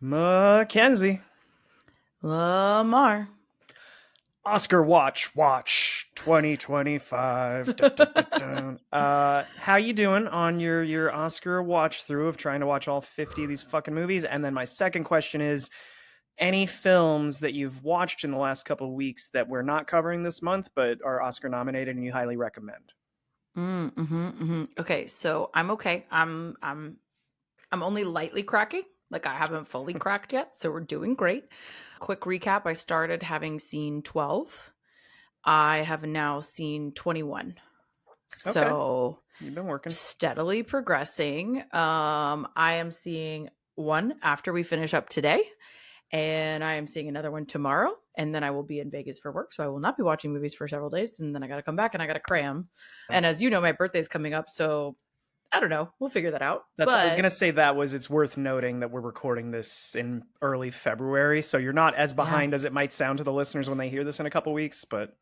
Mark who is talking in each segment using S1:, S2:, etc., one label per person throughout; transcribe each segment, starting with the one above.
S1: Mackenzie.
S2: Lemar.
S1: Oscar Watch 2025. Dun, dun, dun, dun. How you doing on your Oscar watch through of trying to watch all 50 of these fucking movies? And then my second question is, any films that you've watched in the last couple of weeks that we're not covering this month but are Oscar nominated and you highly recommend?
S2: Okay, so I'm okay. I'm only lightly cracking. Like I haven't fully cracked yet, so we're doing great. Quick recap, I started having seen 12. I have now seen 21.
S1: Okay,
S2: So
S1: you've been working.
S2: steadily progressing. I am seeing one after we finish up today, and I am seeing another one tomorrow, and then I will be in Vegas for work, so I will not be watching movies for several days, and then I got to come back and I got to cram. And as you know, my birthday's coming up, so I don't know. We'll figure that out.
S1: I was
S2: But
S1: gonna say it's worth noting that we're recording this in early February, so you're not as
S2: yeah.
S1: behind as it might sound to the listeners when they hear this in a couple weeks, but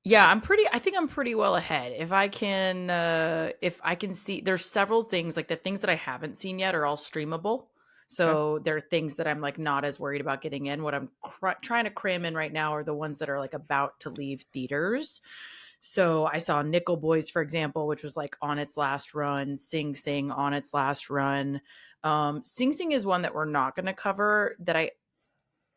S2: Yeah, I think I'm pretty well ahead. If I can see there's several things like the things that I haven't seen yet are all streamable.
S1: okay.
S2: So there are things that I'm like not as worried about getting in. What I'm trying to cram in right now are the ones that are like about to leave theaters. So I saw Nickel Boys, for example, which was like on its last run, Sing Sing on its last run. Sing Sing is one that we're not going to cover that I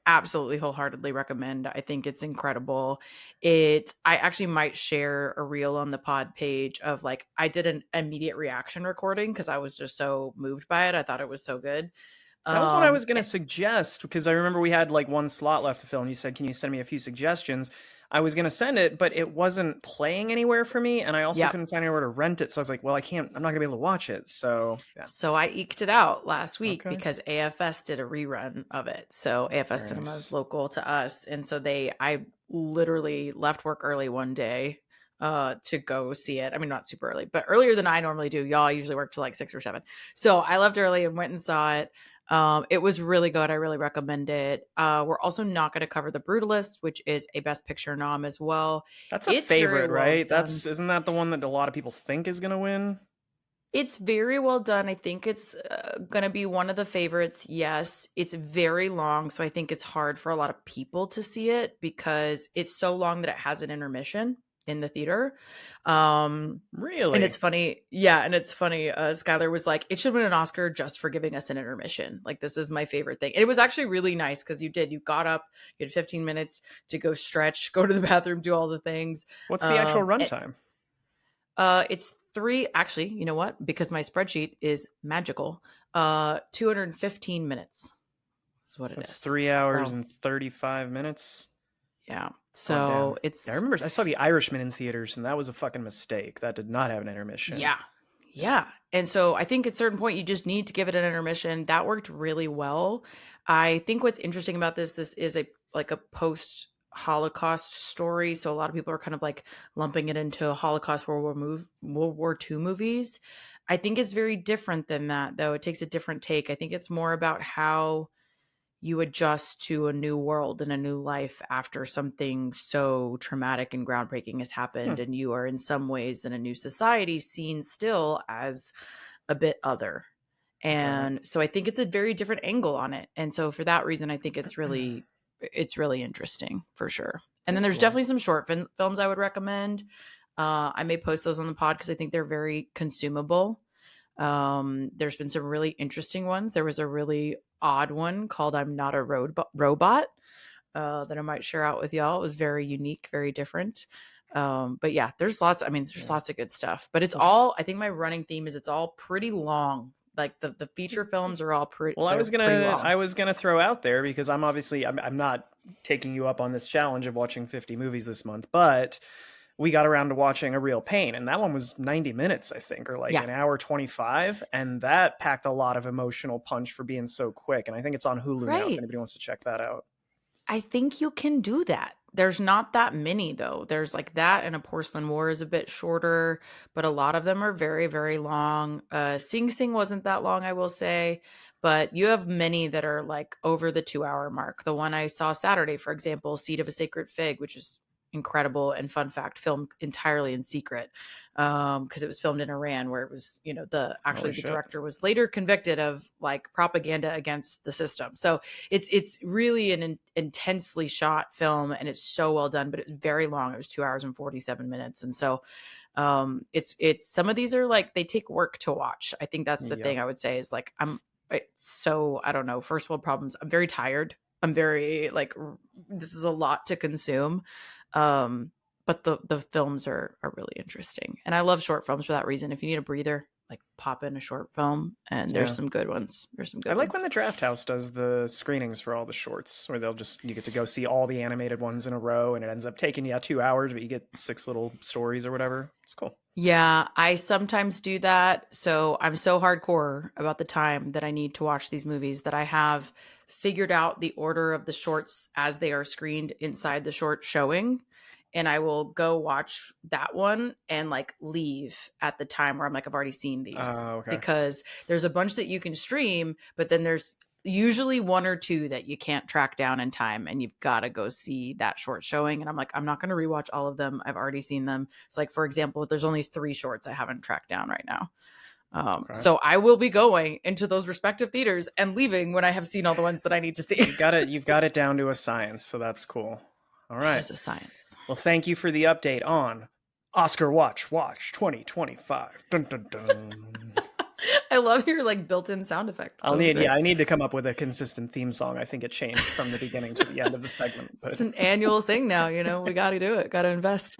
S2: absolutely wholeheartedly recommend. I think it's incredible. I actually might share a reel on the pod page of like I did an immediate reaction recording because I was just so moved by it. I thought it was so good.
S1: That was what I
S2: Um
S1: was gonna suggest because I remember we had like one slot left to fill, and you said, "Can you send me a few suggestions?" I was gonna send it, but it wasn't playing anywhere for me, and I also
S2: yeah.
S1: couldn't find anywhere to rent it. So I was like, "Well, I can't. I'm not gonna be able to watch it." So yeah,
S2: So I eked it out last week
S1: okay,
S2: because AFS did a rerun of it. So AFS
S1: very
S2: Cinema is
S1: nice.
S2: local to us. And so I literally left work early one day to go see it. I mean, not super early, but earlier than I normally do. Y'all usually work till like 6 or 7. So I left early and went and saw it. It was really good. I really recommend it. We're also not going to cover The Brutalist, which is a Best Picture nom as well.
S1: That's a
S2: It's very
S1: favorite,
S2: well
S1: right?
S2: done.
S1: That's isn't that the one that a lot of people think is gonna win?
S2: It's very well done. I think it's going to be one of the favorites. Yes, it's very long, so I think it's hard for a lot of people to see it because it's so long that it has an intermission in the theater. And
S1: Really?
S2: it's funny. Yeah, and it's funny. Skylar was like, "It should win an Oscar just for giving us an intermission. Like this is my favorite thing." And it was actually really nice because you got up, you had 15 minutes to go stretch, go to the bathroom, do all the things.
S1: What's the actual
S2: It,
S1: runtime?
S2: it's three. Actually, you know what? Because my spreadsheet is magical. 215 minutes is what
S1: So
S2: it
S1: it's
S2: is.
S1: 3 hours
S2: So
S1: and 35 minutes.
S2: yeah.
S1: Oh
S2: So
S1: damn! Yeah, I
S2: it's
S1: remember I saw The Irishman in theaters, and that was a fucking mistake. That did not have an intermission.
S2: yeah, yeah. And so I think at a certain point you just need to give it an intermission. That worked really well. I think what's interesting about this is a like a post Holocaust story. So a lot of people are kind of like lumping it into Holocaust World War II movies. I think it's very different than that, though. It takes a different take. I think it's more about how you adjust to a new world and a new life after something so traumatic and groundbreaking has
S1: Hmm.
S2: happened. And you are, in some ways, in a new society, seen still as a bit other.
S1: Got it.
S2: And so I think it's a very different angle on it. And so for that reason, I think it's really interesting for sure. And then
S1: Very
S2: there's
S1: cool.
S2: definitely some short films I would recommend. I may post those on the pod because I think they're very consumable. There's been some really interesting ones. There was a really odd one called "I'm Not a Robot" that I might share out with y'all. It was very unique, very different. But yeah, there's lots. I mean, there's
S1: Yeah.
S2: lots of good stuff. But it's
S1: Well, s-
S2: all. I think my running theme is it's all pretty long. Like the feature films are all pretty.
S1: well,
S2: They're pretty long.
S1: I was gonna throw out there because I'm not taking you up on this challenge of watching 50 movies this month, but we got around to watching A Real Pain, and that one was 90 minutes, I think, or like
S2: Yeah.
S1: an hour 25, and that packed a lot of emotional punch for being so quick. And I think it's on Hulu now if
S2: Right.
S1: anybody wants to check that out.
S2: I think you can do that. There's not that many though. There's like that and A Porcelain War is a bit shorter, but a lot of them are very, very long. Sing Sing wasn't that long, I will say, but you have many that are like over the 2 hour mark. The one I saw Saturday, for example, Seed of a Sacred Fig, which is incredible. And fun fact, filmed entirely in secret because it was filmed in Iran, where it was, the director was later convicted of like propaganda against the system. So it's really an intensely shot film, and it's so well done, but it's very long. It was 2 hours and 47 minutes. And so it's some of these are like, they take work to watch. I think that's the thing I would say is like, I don't know, first world problems. I'm very tired. I'm very like, this is a lot to consume. But the films are really interesting. And I love short films for that reason. If you need a breather, like pop in a short film, and there's some good ones.
S1: I like when the Draft House does the screenings for all the shorts, where you get to go see all the animated ones in a row, and it ends up taking you 2 hours, but you get 6 little stories or whatever. It's cool.
S2: Yeah, I sometimes do that. So I'm so hardcore about the time that I need to watch these movies that I have figured out the order of the shorts as they are screened inside the short showing. And I will go watch that one and like leave at the time where I'm like, I've already seen these.
S1: Okay.
S2: Because there's a bunch that you can stream, but then there's usually 1 or 2 that you can't track down in time, and you've got to go see that short showing. And I'm like, I'm not going to rewatch all of them. I've already seen them. So like, for example, there's only 3 shorts I haven't tracked down right now. So I will be going into those respective theaters and leaving when I have seen all the ones that I need to see.
S1: You've got it down to a science, so that's cool. All right.
S2: It's a science.
S1: Well, thank you for the update on Oscar Watch 2025. Dun, dun, dun.
S2: I love your like built-in sound effect.
S1: I need to come up with a consistent theme song. I think it changed from the beginning to the end of the segment. But
S2: it's an annual thing now, we got to do it. Got to invest.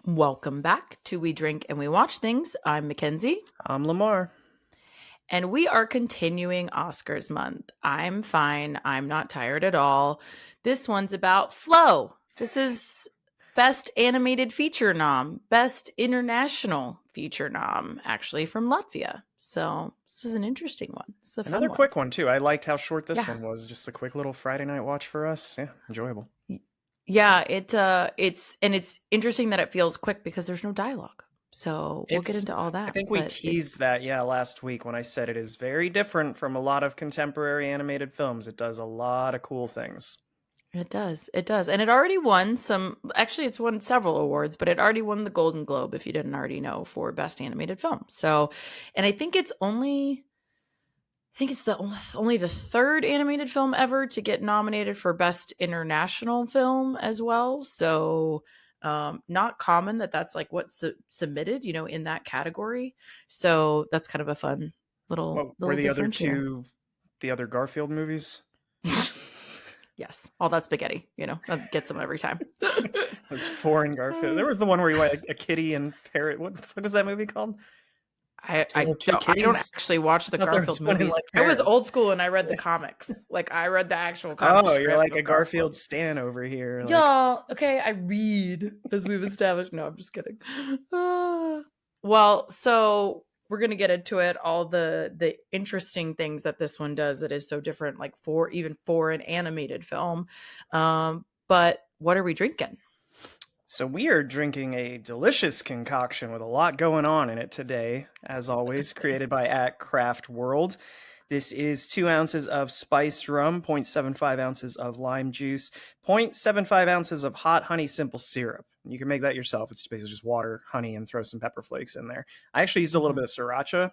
S2: Welcome back to We Drink and We Watch Things. I'm Mackenzie.
S1: I'm Lemar.
S2: And we are continuing Oscars month. I'm fine. I'm not tired at all. This one's about Flow. This is Best Animated Feature nom, Best International Feature nom, actually from Latvia. So this is an interesting one. It's
S1: another quick one too. I liked how short this one was. Just a quick little Friday night watch for us. Yeah, enjoyable.
S2: Yeah, it's interesting that it feels quick because there's no dialogue. So we'll get into all that.
S1: I think we teased that, last week when I said it is very different from a lot of contemporary animated films. It does a lot of cool things.
S2: It does. And it already won it's won several awards, but it already won the Golden Globe, if you didn't already know, for Best Animated Film. So, and I think it's only the 3rd animated film ever to get nominated for Best International Film as well. So not common that's like what's submitted, in that category. So that's kind of a fun little
S1: were the other 2 the other Garfield movies?
S2: Yes, all that spaghetti, that gets them every time.
S1: It was 4 in Garfield. There was the one where you had a kitty and parrot. What was that movie called?
S2: I don't actually watch the Garfield movies. I was old school and I read the comics. Like I read the actual comics.
S1: Oh, you're like a Garfield stan over here. Like...
S2: Y'all, okay, I read, as we've established. No, I'm just kidding. Well, so we're gonna get into it. All the interesting things that this one does that is so different, like for an animated film. But what are we drinking?
S1: So we are drinking a delicious concoction with a lot going on in it today, as always, created by at Craft World. This is 2 ounces of spiced rum, 0.75 ounces of lime juice, 0.75 ounces of hot honey simple syrup. You can make that yourself. It's basically just water, honey, and throw some pepper flakes in there. I actually used a little bit of sriracha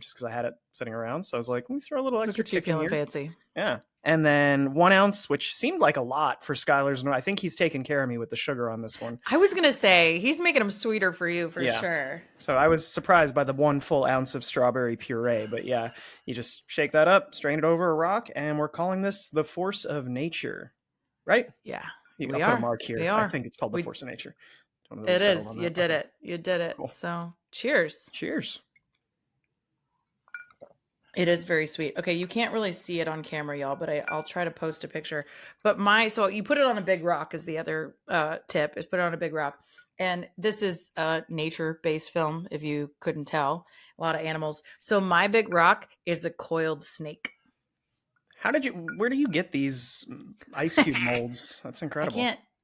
S1: just because I had it sitting around. So I was like, let me throw a little extra kick in here.
S2: Fancy.
S1: Yeah. And then 1 ounce, which seemed like a lot for Skylar's. I think he's taking care of me with the sugar on this one.
S2: I was going to say, he's making them sweeter for you for sure.
S1: So I was surprised by the 1 full ounce of strawberry puree. But yeah, you just shake that up, strain it over a rock, and we're calling this the Force of Nature. Right?
S2: Yeah.
S1: I'll put a mark here. I think it's called the Force of Nature.
S2: It is. You did it. You did it. Cool. So cheers.
S1: Cheers.
S2: It is very sweet. Okay, you can't really see it on camera, y'all, but I'll try to post a picture. But so you put it on a big rock is the other tip, is put it on a big rock. And this is a nature-based film, if you couldn't tell. A lot of animals. So my big rock is a coiled snake. Where
S1: do you get these ice cube molds? That's incredible.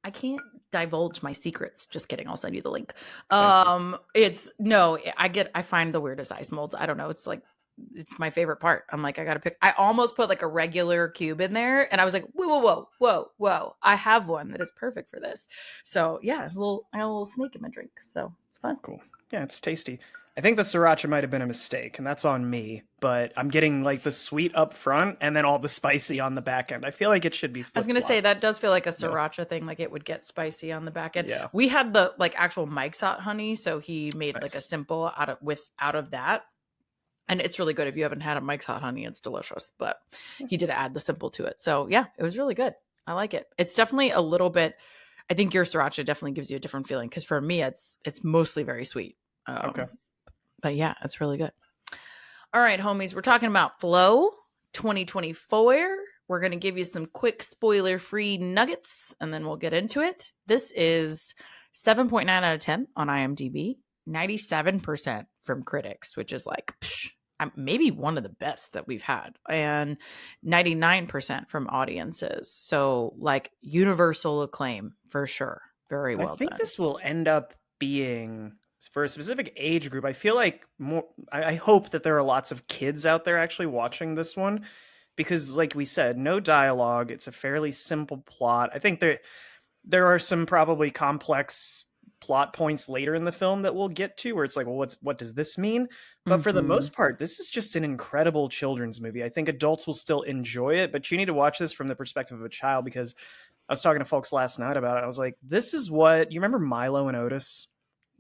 S2: I can't divulge my secrets. Just kidding. I'll send you the link.
S1: Thank you.
S2: It's no, I find the weirdest ice molds. I don't know. It's like it's my favorite part. I'm like, I gotta pick. I almost put like a regular cube in there, and I was like, whoa, whoa, whoa, whoa, whoa. I have one that is perfect for this. So yeah, it's I got a little snake in my drink. So it's fun.
S1: Cool. Yeah, it's tasty. I think the sriracha might have been a mistake, and that's on me. But I'm getting like the sweet up front and then all the spicy on the back end. I feel like it should be
S2: I was
S1: flip
S2: gonna say
S1: flop.
S2: that does feel like a sriracha thing, like it would get spicy on the back end.
S1: Yeah,
S2: We had the like actual Mike's hot honey, so he made like a
S1: nice.
S2: simple out of that. And it's really good. If you haven't had a Mike's hot honey, it's delicious. But he did add the simple to it. So yeah, it was really good. I like it. It's definitely a little bit, I think your sriracha definitely gives you a different feeling. Cause for me, it's mostly very sweet.
S1: Okay.
S2: But yeah, it's really good. All right, homies, we're talking about Flow 2024. We're going to give you some quick spoiler-free nuggets, and then we'll get into it. This is 7.9 out of 10 on IMDb, 97% from critics, which is like maybe one of the best that we've had, and 99% from audiences. So like universal acclaim for sure. Very
S1: And I
S2: well
S1: think
S2: done.
S1: this will end up being for a specific age group. I feel like more. I hope that there are lots of kids out there actually watching this one because, like we said, no dialogue. It's a fairly simple plot. I think there are some probably complex plot points later in the film that we'll get to where it's like, well, what does this mean? But for the
S2: Mm-hmm.
S1: most part, this is just an incredible children's movie. I think adults will still enjoy it, but you need to watch this from the perspective of a child because I was talking to folks last night about it. I was like, this is what you remember Milo and Otis?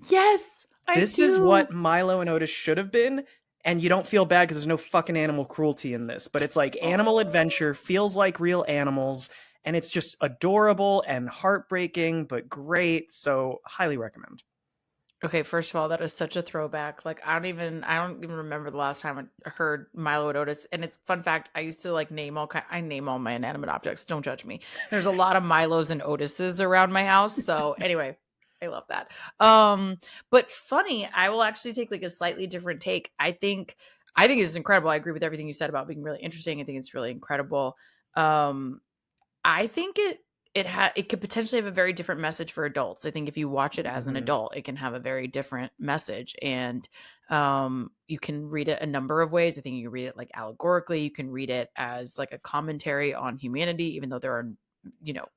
S2: Yes, I
S1: This is
S2: do.
S1: what Milo and Otis should have been. And you don't feel bad because there's no fucking animal cruelty in this. But it's like animal adventure, feels like real animals, and it's just adorable and heartbreaking, but great. So highly recommend.
S2: Okay, first of all, that is such a throwback. Like I don't even remember the last time I heard Milo and Otis. And it's fun fact, I used to like I name all my inanimate objects. Don't judge me. There's a lot of Milos and Otises around my house. So anyway, I love that. But funny, I will actually take like a slightly different take. I think it's incredible. I agree with everything you said about being really interesting. I think it's really incredible. Um, I think it could potentially have a very different message for adults. I think if you watch it as an
S1: Mm-hmm.
S2: adult, it can have a very different message, and you can read it a number of ways. I think you can read it like allegorically. You can read it as like a commentary on humanity, even though there are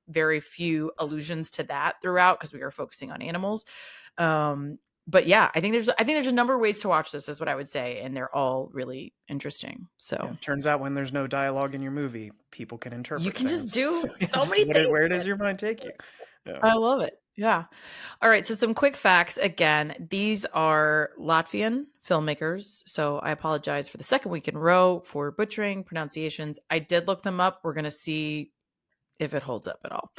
S2: very few allusions to that throughout because we are focusing on animals. But yeah, I think there's a number of ways to watch this, is what I would say, and they're all really interesting.
S1: Yeah,
S2: So
S1: turns out when there's no dialogue in your movie, people can
S2: you
S1: interpret
S2: can just
S1: things. So
S2: do
S1: yeah,
S2: so
S1: just
S2: many things
S1: where
S2: with
S1: does
S2: it.
S1: your mind take you? Yeah.
S2: I love it. Yeah. All right. So, some quick facts. Again, these are Latvian filmmakers. So, I apologize for the second week in a row for butchering pronunciations. I did look them up. We're going to see if it holds up at all.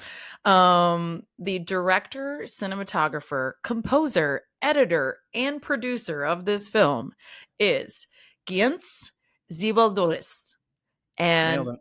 S2: The director, cinematographer, composer, editor, and producer of this film is Giants Zibaldoris.
S1: Nailed
S2: And
S1: it.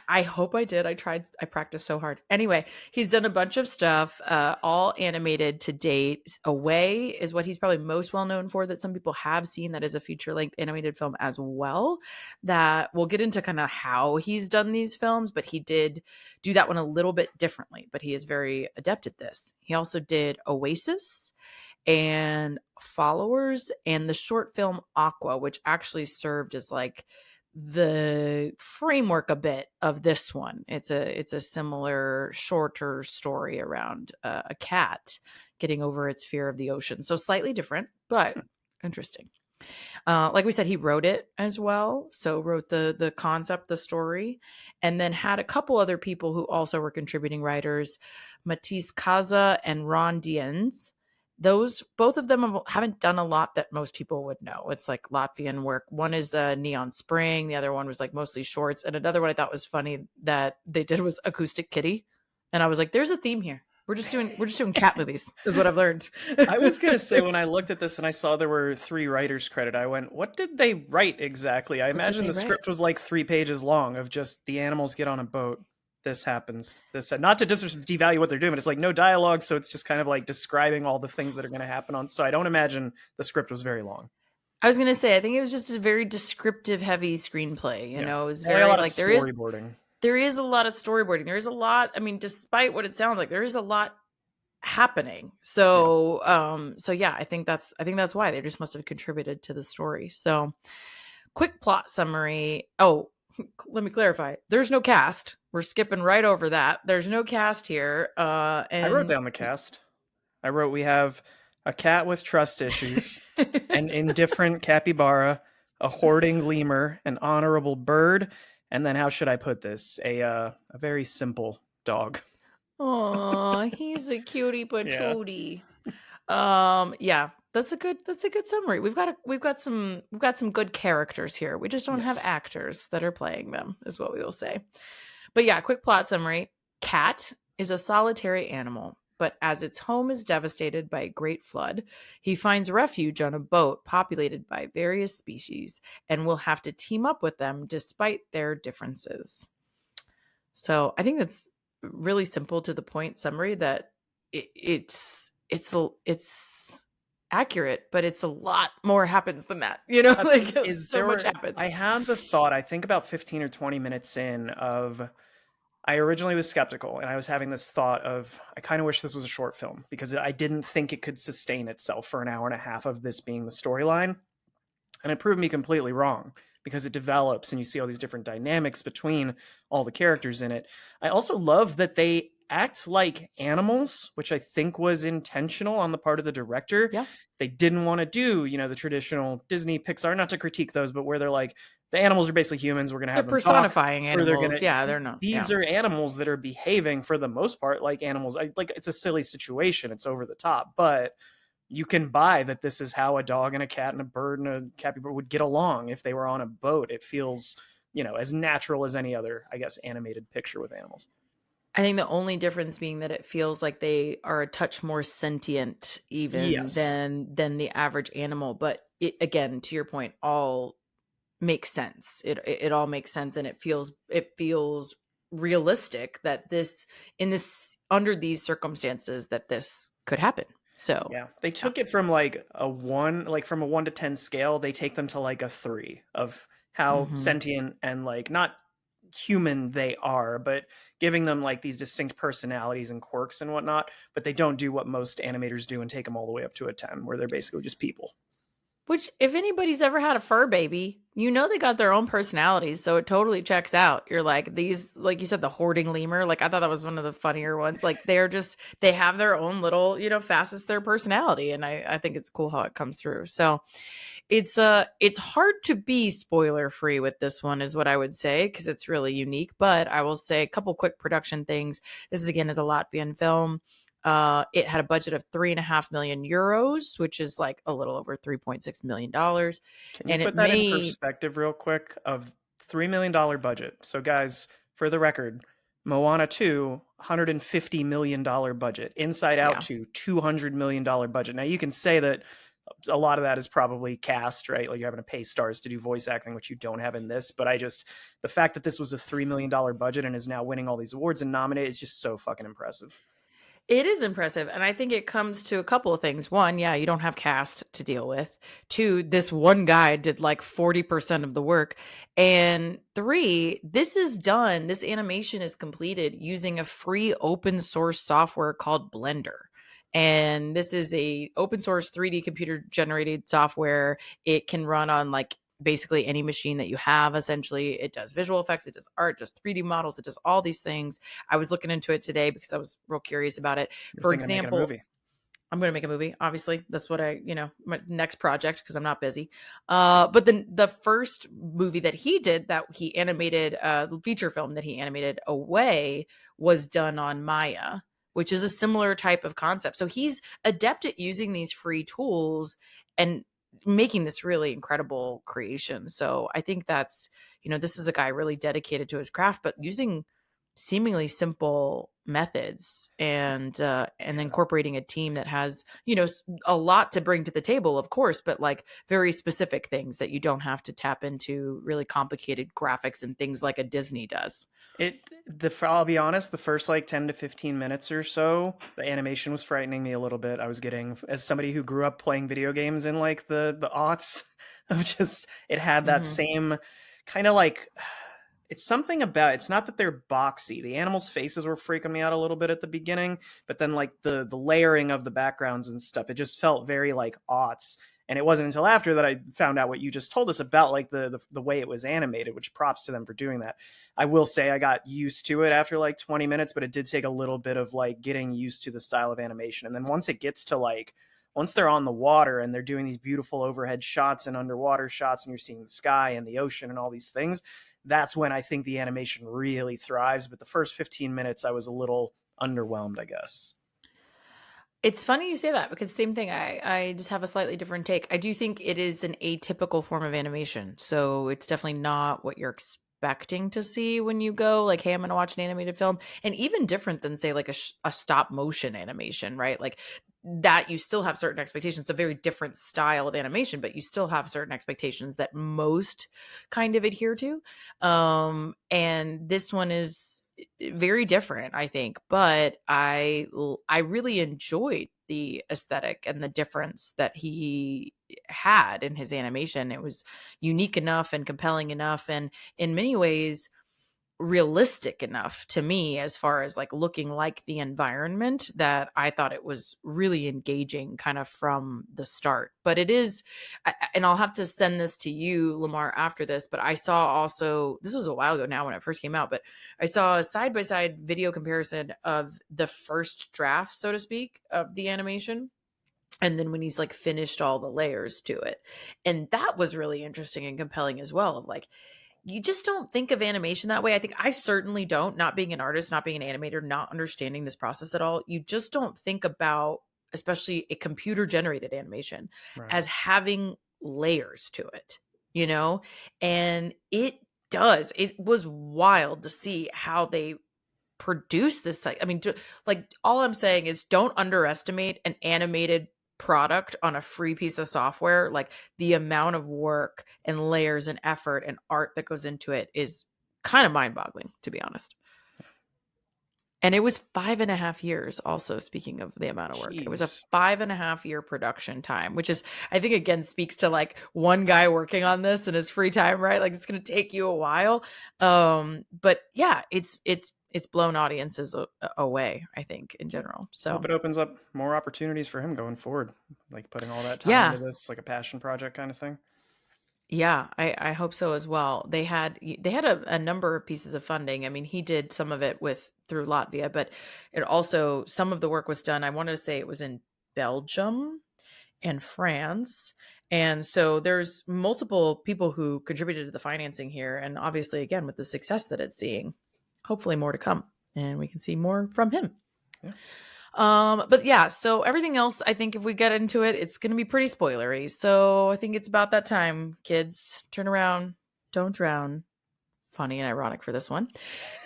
S2: I hope I did. I practiced so hard. Anyway, he's done a bunch of stuff, all animated to date. Away is what he's probably most well known for, that some people have seen. That is a feature length animated film as well. That we'll get into kind of how he's done these films, but he did do that one a little bit differently. But he is very adept at this. He also did Oasis and Followers and the short film Aqua, which actually served as like the framework a bit of this one. It's a similar shorter story around a cat getting over its fear of the ocean. So slightly different, but interesting. Like we said, he wrote it as well. So wrote the concept, the story, and then had a couple other people who also were contributing writers, Matisse Kaza and Ron Diens. Those both of them haven't done a lot that most people would know. It's like Latvian work. One is Neon Spring. The other one was like mostly shorts. And another one I thought was funny that they did was Acoustic Kitty. And I was like, there's a theme here. We're just doing cat movies, is what I've learned.
S1: I was gonna say when I looked at this and I saw there were 3 writers credit, I went, "What did they write exactly?" I
S2: What did
S1: imagine
S2: they
S1: the
S2: write?
S1: script was like 3 pages long of just the animals get on a boat. This happens. This not to devalue what they're doing, but it's like no dialogue, so it's just kind of like describing all the things that are going to happen on. So I don't imagine the script was very long.
S2: I was gonna say, I think it was just a very descriptive, heavy screenplay.
S1: Yeah,
S2: It was
S1: a
S2: very
S1: lot of
S2: like there is
S1: storyboarding.
S2: there is a lot of storyboarding. There is a lot. I mean, despite what it sounds like, there is a lot happening.
S1: Yeah.
S2: So yeah, I think that's why they just must have contributed to the story. So, quick plot summary. Oh, let me clarify. There's no cast. We're skipping right over that. There's no cast here.
S1: I wrote
S2: And
S1: down the cast. I wrote we have a cat with trust issues, an indifferent capybara, a hoarding lemur, an honorable bird, and then how should I put this? A very simple dog.
S2: Aw, he's a cutie
S1: Yeah.
S2: patootie. Yeah, that's a good summary. We've got some good characters here. We just don't have
S1: Yes.
S2: actors that are playing them, is what we will say. But yeah, quick plot summary. Cat is a solitary animal, but as its home is devastated by a great flood, he finds refuge on a boat populated by various species and will have to team up with them despite their differences. So I think that's really simple to the point summary that it's accurate, but it's a lot more happens than that. Like
S1: Is
S2: so
S1: there
S2: much
S1: were I
S2: happens.
S1: had the thought, I think about 15 or 20 minutes in of I originally was skeptical and I was having this thought of I kind of wish this was a short film because I didn't think it could sustain itself for an hour and a half of this being the storyline. And it proved me completely wrong because it develops and you see all these different dynamics between all the characters in it. I also love that they act like animals, which I think was intentional on the part of the director.
S2: Yeah.
S1: They didn't want to do, the traditional Disney Pixar, not to critique those, but where they're like, the animals are basically humans, we're going to
S2: They're
S1: have them talk,
S2: personifying
S1: or they're going
S2: animals.
S1: to
S2: Yeah, they're not. Yeah.
S1: these are animals that are behaving for the most part like animals. Like it's a silly situation, it's over the top, but you can buy that this is how a dog and a cat and a bird and a capybara would get along if they were on a boat. It feels, as natural as any other, I guess, animated picture with animals.
S2: I think the only difference being that it feels like they are a touch more sentient even
S1: Yes.
S2: than the average animal. But it, again, to your point, all makes sense. It all makes sense, and it feels realistic that this in this under these circumstances that this could happen. So
S1: Yeah. They
S2: yeah.
S1: took it from like a one, like from a 1 to 10 scale, they take them to like a three of how
S2: Hmm.
S1: sentient and like not human they are, but giving them like these distinct personalities and quirks and whatnot. But they don't do what most animators do and take them all the way up to a 10, where they're basically just people.
S2: Which, if anybody's ever had a fur baby, they got their own personalities, so it totally checks out. You're like these, like you said, the hoarding lemur. Like I thought that was one of the funnier ones. Like they have their own little, facets, their personality, and I think it's cool how it comes through. So it's hard to be spoiler free with this one, is what I would say, because it's really unique. But I will say a couple quick production things. This is again is a Latvian film. It had a budget of 3.5 million euros, which is like a little over $3.6 million,
S1: Can you
S2: and it
S1: put that in
S2: made
S1: perspective real quick of $3 million budget? So guys, for the record, Moana 2, $150 million budget. Inside Out
S2: yeah.
S1: 2, $200 million budget. Now you can say that a lot of that is probably cast, right? Like you're having to pay stars to do voice acting, which you don't have in this. But the fact that this was a $3 million budget and is now winning all these awards and nominated is just so fucking impressive.
S2: It is impressive. And I think it comes to a couple of things. One, yeah, you don't have cast to deal with. Two, this one guy did like 40% of the work. And three, this animation is completed using a free open source software called Blender. And this is a open source 3D computer generated software. It can run on like basically any machine that you have. Essentially, it does visual effects, it does art, just 3D models, it does all these things. I was looking into it today because I was real curious about it.
S1: You're
S2: For
S1: thinking of making a
S2: example,
S1: movie.
S2: I'm going to make a movie. Obviously, that's what my next project, because I'm not busy. But the first movie that he did, that he animated, the feature film that he animated, Away, was done on Maya, which is a similar type of concept. So he's adept at using these free tools and making this really incredible creation. So I think that's, this is a guy really dedicated to his craft, but using seemingly simple methods, and
S1: Yeah.
S2: incorporating a team that has a lot to bring to the table, of course, but like very specific things that you don't have to tap into really complicated graphics and things like a Disney does.
S1: I'll be honest, the first like 10 to 15 minutes or so, the animation was frightening me a little bit. I was getting, as somebody who grew up playing video games in like the aughts, of just, it had that
S2: Hmm.
S1: same kind of like, it's something about, it's not that they're boxy. The animals' faces were freaking me out a little bit at the beginning, but then like the layering of the backgrounds and stuff, it just felt very like aughts. And it wasn't until after that I found out what you just told us about, like the way it was animated, which props to them for doing that. I will say I got used to it after like 20 minutes, but it did take a little bit of like getting used to the style of animation. And then once it gets to like, once they're on the water and they're doing these beautiful overhead shots and underwater shots and you're seeing the sky and the ocean and all these things, that's when I think the animation really thrives. But the first 15 minutes, I was a little underwhelmed, I guess.
S2: It's funny you say that because same thing. I just have a slightly different take. I do think it is an atypical form of animation. So it's definitely not what you're expecting to see when you go like, hey, I'm going to watch an animated film. And even different than say like a stop motion animation, right? Like that you still have certain expectations. It's a very different style of animation, but you still have certain expectations that most kind of adhere to. And this one is very different, I think, but I really enjoyed the aesthetic and the difference that he had in his animation. It was unique enough and compelling enough, and in many ways realistic enough to me as far as like looking like the environment, that I thought it was really engaging kind of from the start. But it is, and I'll have to send this to you, Lamar, after this, but I saw also, this was a while ago now when it first came out, but I saw a side by side video comparison of the first draft, so to speak, of the animation. And then when he's like finished all the layers to it. And that was really interesting and compelling as well, of like, you just don't think of animation that way. I think I certainly don't, not being an artist, not being an animator, not understanding this process at all. You just don't think about, especially a computer generated animation,
S1: Right.
S2: as having layers to it, you know? And it does. It was wild to see how they produce this. I mean, like all I'm saying is don't underestimate an animated product on a free piece of software. Like the amount of work and layers and effort and art that goes into it is kind of mind-boggling, to be honest. And it was 5.5 years also, speaking of the amount of work. It was a
S1: Jeez.
S2: 5.5 year production time, which is, I think, again, speaks to like one guy working on this in his free time, right? Like it's going to take you a while. But yeah, it's blown audiences away, I think, in general.
S1: I hope
S2: So
S1: it opens up more opportunities for him going forward, like putting all that time into
S2: yeah,
S1: this, like a passion project kind of thing.
S2: yeah, I hope so as well. They had a number of pieces of funding. I mean, he did some of it with through Latvia, but it also, some of the work was done. I wanted to say it was in Belgium and France. And so there's multiple people who contributed to the financing here. And obviously, again, with the success that it's seeing, hopefully more to come and we can see more from him.
S1: Yeah.
S2: But yeah, so everything else, I think if we get into it, it's going to be pretty spoilery. So I think it's about that time, kids. Turn around, don't drown. Funny and ironic for this one.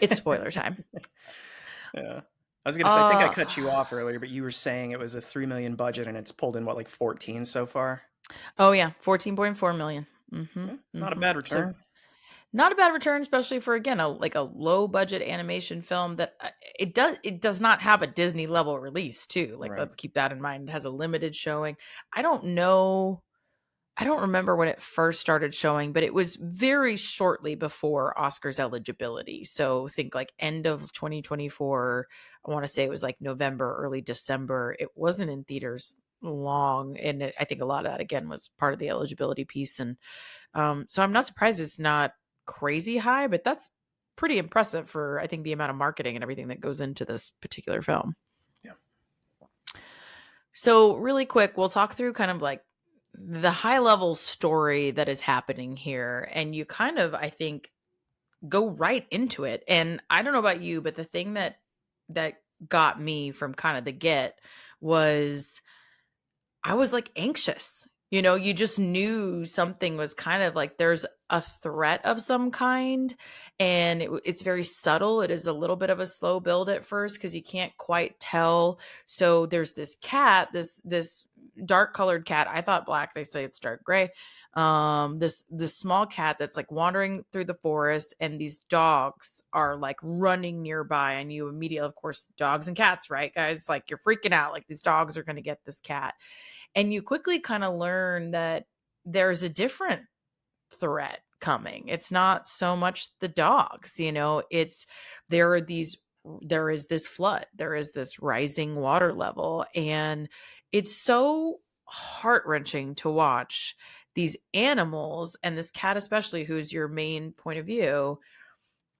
S2: It's spoiler time.
S1: Yeah. I was gonna say, I think I
S2: Uh,
S1: cut you off earlier, but you were saying it was a 3 million budget and it's pulled in what, like 14 so far?
S2: oh yeah, 14.4 million.
S1: Yeah, not a bad
S2: So
S1: return.
S2: not a bad return, especially for, again, a like a low budget animation film that it does not have a Disney level release too. Like
S1: Right.
S2: let's keep that in mind. It has a limited showing. I don't know. I don't remember when it first started showing, but it was very shortly before Oscars eligibility. So think like end of 2024. I want to say it was like November, early December. It wasn't in theaters long, and I think a lot of that again was part of the eligibility piece. And so I'm not surprised it's not crazy high, but that's pretty impressive for, I think, the amount of marketing and everything that goes into this particular film.
S1: Yeah.
S2: So really quick, we'll talk through kind of like the high level story that is happening here. And you kind of, I think, go right into it. And I don't know about you, but the thing that got me from kind of the get was I was like anxious. You know, you just knew something was kind of like there's a threat of some kind, and it's very subtle. It is a little bit of a slow build at first because you can't quite tell. So there's this cat, this dark colored cat. I thought black. They say it's dark gray. This small cat that's like wandering through the forest, and these dogs are like running nearby, and you immediately, of course, dogs and cats, right, guys? Like you're freaking out. Like these dogs are going to get this cat, and you quickly kind of learn that there's a different threat coming. It's not so much the dogs, you know, it's there are these there is this flood, there is this rising water level, and it's so heart-wrenching to watch these animals and this cat especially who's your main point of view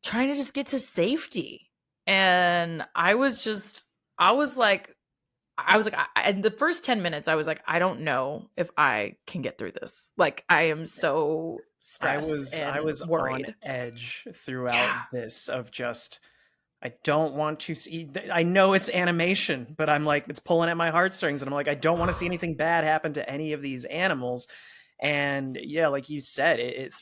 S2: trying to just get to safety. And I was like in the first 10 minutes, I was like, I don't know if I can get through this. Like, I am so stressed
S1: I
S2: and
S1: was on
S2: worried.
S1: edge throughout
S2: Yeah.
S1: this of just I don't want to see. I know it's animation, but I'm like, it's pulling at my heartstrings, and I'm like, I don't want to see anything bad happen to any of these animals. And yeah, like you said, it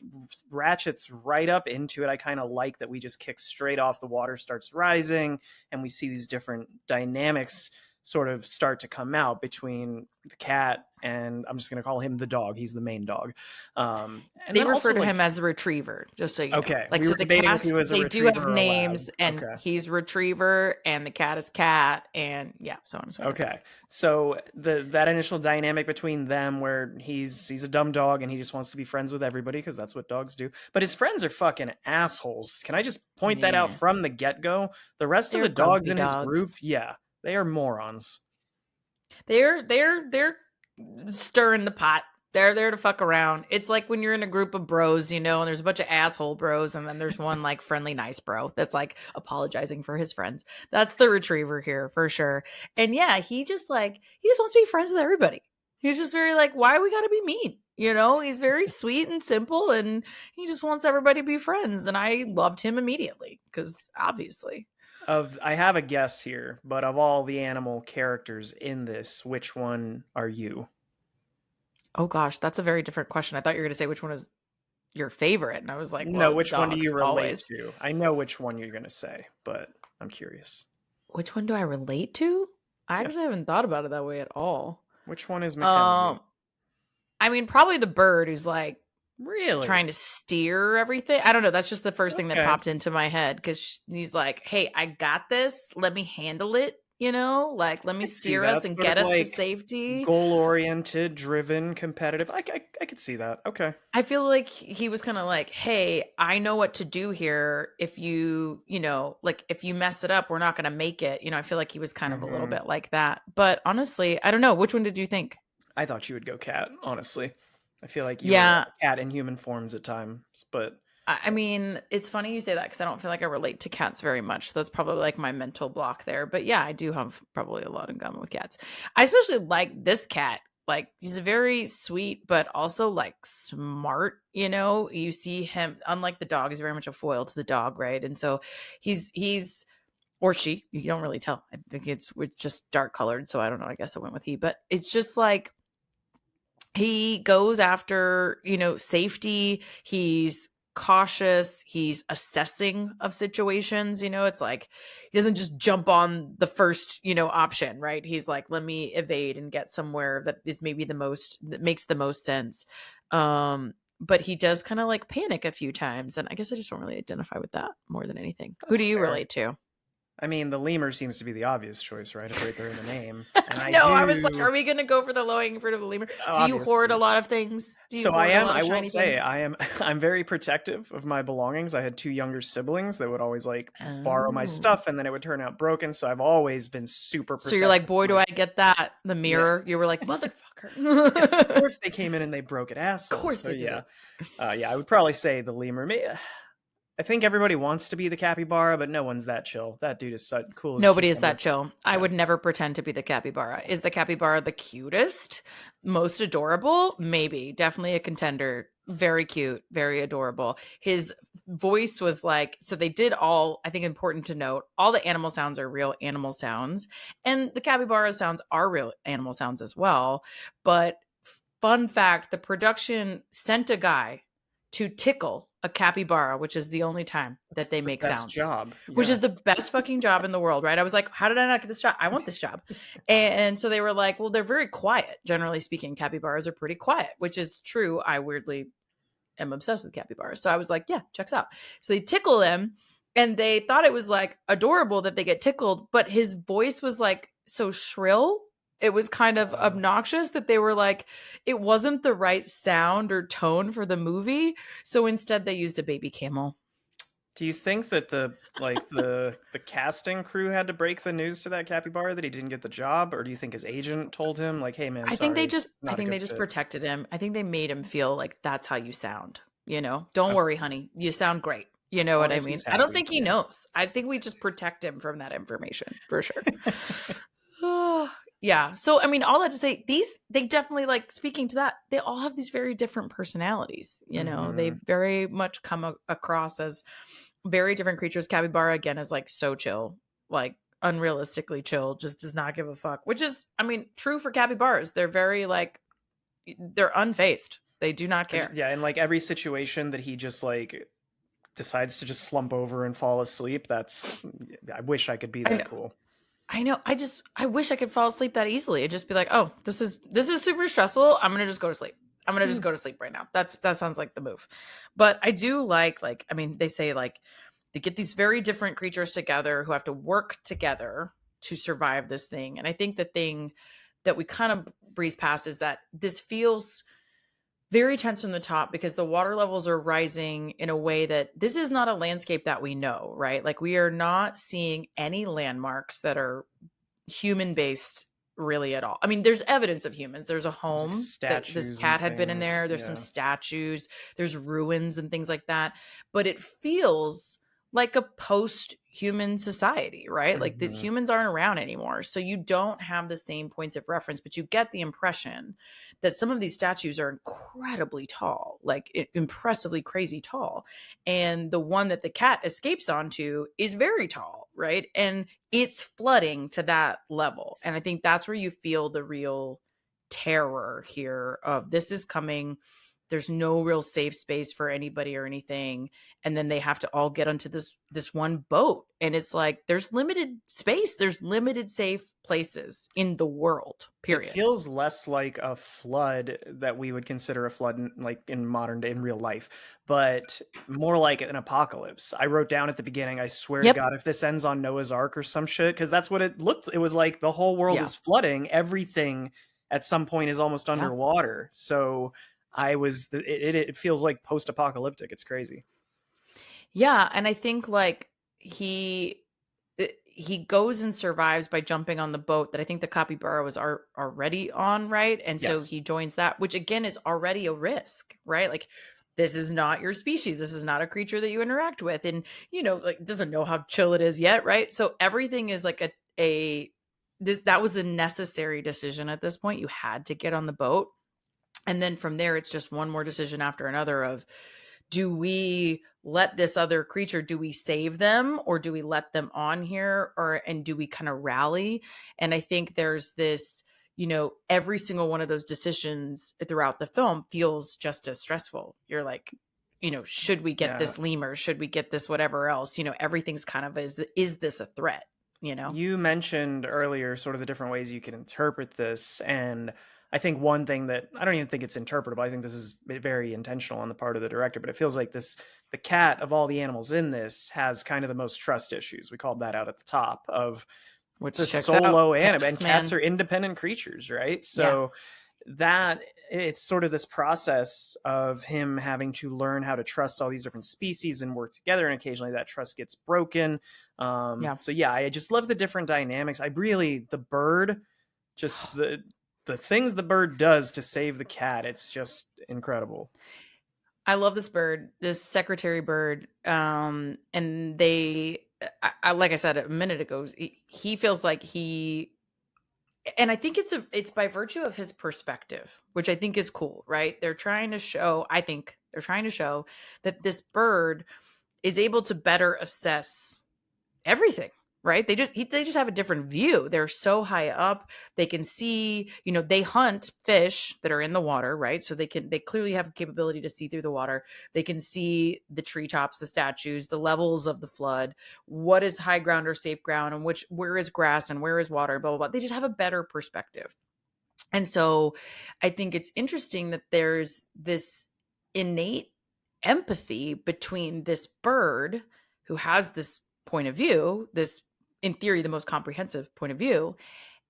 S1: ratchets right up into it. I kind of like that we just kick straight off. The water starts rising, and we see these different dynamics sort of start to come out between the cat and I'm just going to call him the dog. He's the main dog. And
S2: They
S1: then
S2: refer
S1: also
S2: to
S1: like,
S2: him as the retriever, just so you know.
S1: okay,
S2: Like,
S1: we
S2: so
S1: were
S2: the
S1: debating if he
S2: cast,
S1: was a
S2: they do have
S1: retriever or a
S2: names,
S1: lab.
S2: and
S1: Okay.
S2: he's retriever, and the cat is cat, and yeah, so on and so forth.
S1: Okay. So that initial dynamic between them where he's a dumb dog and he just wants to be friends with everybody because that's what dogs do. But his friends are fucking assholes. Can I just point that out
S2: Yeah.
S1: from the get-go? The rest of
S2: They're
S1: the dogs
S2: grumpy
S1: in his group,
S2: dogs.
S1: yeah, they are morons.
S2: They're stirring the pot. They're there to fuck around. It's like when you're in a group of bros, you know, and there's a bunch of asshole bros, and then there's one like friendly, nice bro that's like apologizing for his friends. That's the retriever here for sure. And yeah, he just wants to be friends with everybody. He's just very like, why we gotta be mean? You know, he's very sweet and simple, and he just wants everybody to be friends. And I loved him immediately because obviously.
S1: I have a guess here, but of all the animal characters in this, which one are you?
S2: Oh gosh, that's a very different question. I thought you were going to say which one is your favorite, and I was like,
S1: No,
S2: well,
S1: which one do
S2: dogs
S1: you relate
S2: always.
S1: to? I know which one you're going to say, but I'm curious.
S2: Which one do I relate to? I
S1: Yeah.
S2: actually haven't thought about it that way at all.
S1: Which one is Mackenzie?
S2: Um, I mean, probably the bird who's like
S1: Really?
S2: trying to steer everything. I don't know. That's just the first thing that
S1: Okay.
S2: popped into my head because he's like, "Hey, I got this. Let me handle it." You know, like let me
S1: I see
S2: steer us
S1: that.
S2: and
S1: Sort of
S2: get us to
S1: like
S2: safety.
S1: goal-oriented, driven, competitive. I could see that. Okay.
S2: I feel like he was kind of like, "Hey, I know what to do here. If you know, like if you mess it up, we're not going to make it." You know, I feel like he was kind of a little
S1: Hmm.
S2: bit like that. But honestly, I don't know. Which one did you think?
S1: I thought you would go cat, honestly. I feel like you were
S2: Yeah,
S1: a cat in human forms at times, but
S2: I mean, it's funny you say that because I don't feel like I relate to cats very much. So that's probably like my mental block there. But yeah, I do have probably a lot in common with cats. I especially like this cat. Like he's very sweet, but also like smart. You know, you see him. Unlike the dog, he's very much a foil to the dog, right? And so he's or she. You don't really tell. I think it's with just dark colored. So I don't know. I guess I went with he. But it's just like he goes after, you know, safety. He's cautious. He's assessing of situations. You know, it's like he doesn't just jump on the first, you know, option, right? He's like, let me evade and get somewhere that is maybe that makes the most sense. But he does kind of like panic a few times. And I guess I just don't really identify with that more than anything. Who
S1: that's
S2: do you
S1: fair.
S2: relate to?
S1: I mean, the lemur seems to be the obvious choice, right? It's right there in the name. And
S2: I
S1: I
S2: know. I was like,
S1: do
S2: are we going to go for the low hanging fruit of the lemur? Do you hoard a
S1: obviously.
S2: lot of things? Do you
S1: So I
S2: hoard a
S1: am.
S2: lot
S1: I
S2: of
S1: will
S2: shiny
S1: say
S2: things?
S1: I am. I'm very protective of my belongings. I had two younger siblings that would always like borrow my
S2: Oh.
S1: stuff, and then it would turn out broken. So I've always been super
S2: So you're like,
S1: protective
S2: boy,
S1: of
S2: do
S1: my
S2: I
S1: shit.
S2: get that. The
S1: Yeah,
S2: mirror. You were like,
S1: yeah. Of
S2: motherfucker. Of
S1: course they came in and they broke it, assholes.
S2: course
S1: So
S2: they did
S1: yeah,
S2: it.
S1: yeah. I would probably say the lemur. I think everybody wants to be the capybara, but no one's that chill. That dude is so cool as a
S2: Nobody is that
S1: cucumber.
S2: chill. I
S1: Yeah.
S2: would never pretend to be the capybara. Is the capybara the cutest? Most adorable? Maybe. Definitely a contender. Very cute, very adorable. His voice was like, so they did all, I think important to note, all the animal sounds are real animal sounds. And the capybara sounds are real animal sounds as well. But fun fact, the production sent a guy to tickle a capybara, which is the only time that
S1: That's
S2: they
S1: the
S2: make
S1: best
S2: sounds,
S1: job.
S2: which
S1: Yeah.
S2: is the best fucking job in the world, right? I was like, how did I not get this job? I want this job. And so they were like, well, they're very quiet. Generally speaking, capybaras are pretty quiet, which is true. I weirdly am obsessed with capybaras. So I was like, yeah, checks out. So they tickle him and they thought it was like adorable that they get tickled, but his voice was like so shrill It was kind of obnoxious that they were like, it wasn't the right sound or tone for the movie. So instead they used a baby camel.
S1: Do you think that the casting crew had to break the news to that capybara that he didn't get the job, or do you think his agent told him like, "Hey man, sorry, it's
S2: I
S1: not a
S2: think they
S1: good
S2: just
S1: fit"?
S2: protected him. I think they made him feel like that's how you sound, you know? Don't worry, honey. You sound great. You
S1: As
S2: know
S1: long
S2: what I
S1: as
S2: mean?
S1: he's
S2: I don't
S1: happy,
S2: think he
S1: yeah.
S2: knows. I think we just protect him from that information for sure. Yeah. So I mean, all that to say, they definitely like speaking to that, they all have these very different personalities. You know, they
S1: Mhm.
S2: very much come across as very different creatures. Capybara again is like so chill, like unrealistically chill, just does not give a fuck. Which is, I mean, true for capybaras. They're very like they're unfazed. They do not care.
S1: Yeah, in like every situation that he just like decides to just slump over and fall asleep, I wish I could be
S2: I
S1: that
S2: know.
S1: cool.
S2: I know. I wish I could fall asleep that easily and just be like, "Oh, this is super stressful. I'm going to just go to sleep. I'm going to just go to sleep right now." That sounds like the move. But I do like I mean, they say like they get these very different creatures together who have to work together to survive this thing. And I think the thing that we kind of breeze past is that this feels very tense from the top because the water levels are rising in a way that this is not a landscape that we know, right? Like we are not seeing any landmarks that are human based really at all. I mean, there's evidence of humans. There's a
S1: There's like
S2: home that this
S1: statues and
S2: cat had been in
S1: things.
S2: there. There's some
S1: Yeah.
S2: statues, there's ruins and things like that. But it feels like a post human society, right? Like the
S1: Mhm.
S2: humans aren't around anymore. So you don't have the same points of reference, but you get the impression that some of these statues are incredibly tall, like impressively crazy tall. And the one that the cat escapes onto is very tall, right? And it's flooding to that level. And I think that's where you feel the real terror here of this is coming. There's no real safe space for anybody or anything. And then they have to all get onto this one boat. And it's like there's limited space, there's limited safe places in the world,
S1: It
S2: period.
S1: feels less like a flood that we would consider a flood like in modern day in real life, but more like an apocalypse. I wrote down at the beginning, I swear to
S2: Yep.
S1: God, if this ends on Noah's Ark or some shit, because that's what it looked. It was like the whole world
S2: Yeah.
S1: is flooding. Everything at some point is almost
S2: Yeah.
S1: underwater. So it feels like post apocalyptic. It's crazy.
S2: Yeah, and I think like he goes and survives by jumping on the boat that I think the capybara was already on, right? And so
S1: Yes.
S2: he joins that, which again is already a risk, right? Like this is not your species. This is not a creature that you interact with, and like doesn't know how chill it is yet, right? So everything is like a this that was a necessary decision at this point. You had to get on the boat, and then from there, it's just one more decision after another of do we let this other creature, do we save them or do we let them on here and do we kind of rally? And I think there's this, every single one of those decisions throughout the film feels just as stressful. You're like, should we get
S1: Yeah.
S2: this lemur? Should we get this whatever else? Everything's kind of is this a threat?
S1: You mentioned earlier sort of the different ways you can interpret this, and I think one thing that I don't even think it's interpretable. I think this is very intentional on the part of the director, but it feels like the cat of all the animals in this has kind of the most trust issues. We called that out at the top of it's a
S2: Which checks out.
S1: solo animal, and
S2: Cats,
S1: cats
S2: man.
S1: are independent creatures, right?
S2: Yeah.
S1: So that it's sort of this process of him having to learn how to trust all these different species and work together, and occasionally that trust gets broken.
S2: Yeah.
S1: So yeah, I just love the different dynamics. I really the bird, just the things the bird does to save the cat, it's just incredible.
S2: I love this bird, this secretary bird. And like I said a minute ago, he feels like and I think it's by virtue of his perspective, which I think is cool, right? I think they're trying to show that this bird is able to better assess everything, right? They just have a different view. They're so high up. They can see, they hunt fish that are in the water, right? So they clearly have a capability to see through the water. They can see the treetops, the statues, the levels of the flood, what is high ground or safe ground, and where is grass and where is water, blah blah blah. They just have a better perspective. And so I think it's interesting that there's this innate empathy between this bird who has this point of view, this, in theory, the most comprehensive point of view,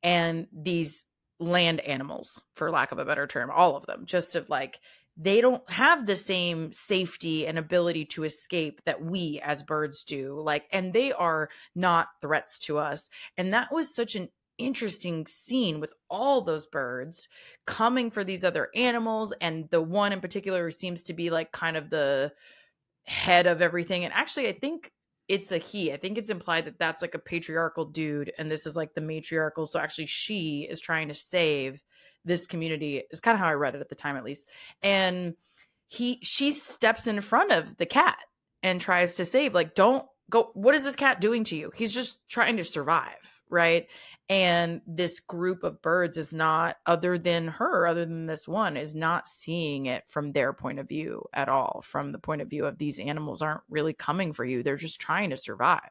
S2: and these land animals, for lack of a better term, all of them, just of like, they don't have the same safety and ability to escape that we as birds do. Like, and they are not threats to us. And that was such an interesting scene with all those birds coming for these other animals. And the one in particular who seems to be like kind of the head of everything. And actually, I think it's a he. I think it's implied that that's like a patriarchal dude and this is like the matriarchal. So actually, she is trying to save this community, is kind of how I read it at the time, at least. And she steps in front of the cat and tries to save, like, don't go, what is this cat doing to you? He's just trying to survive, right? And this group of birds is not, other than her, other than this one, is not seeing it from their point of view at all, from the point of view of these animals aren't really coming for you, they're just trying to survive.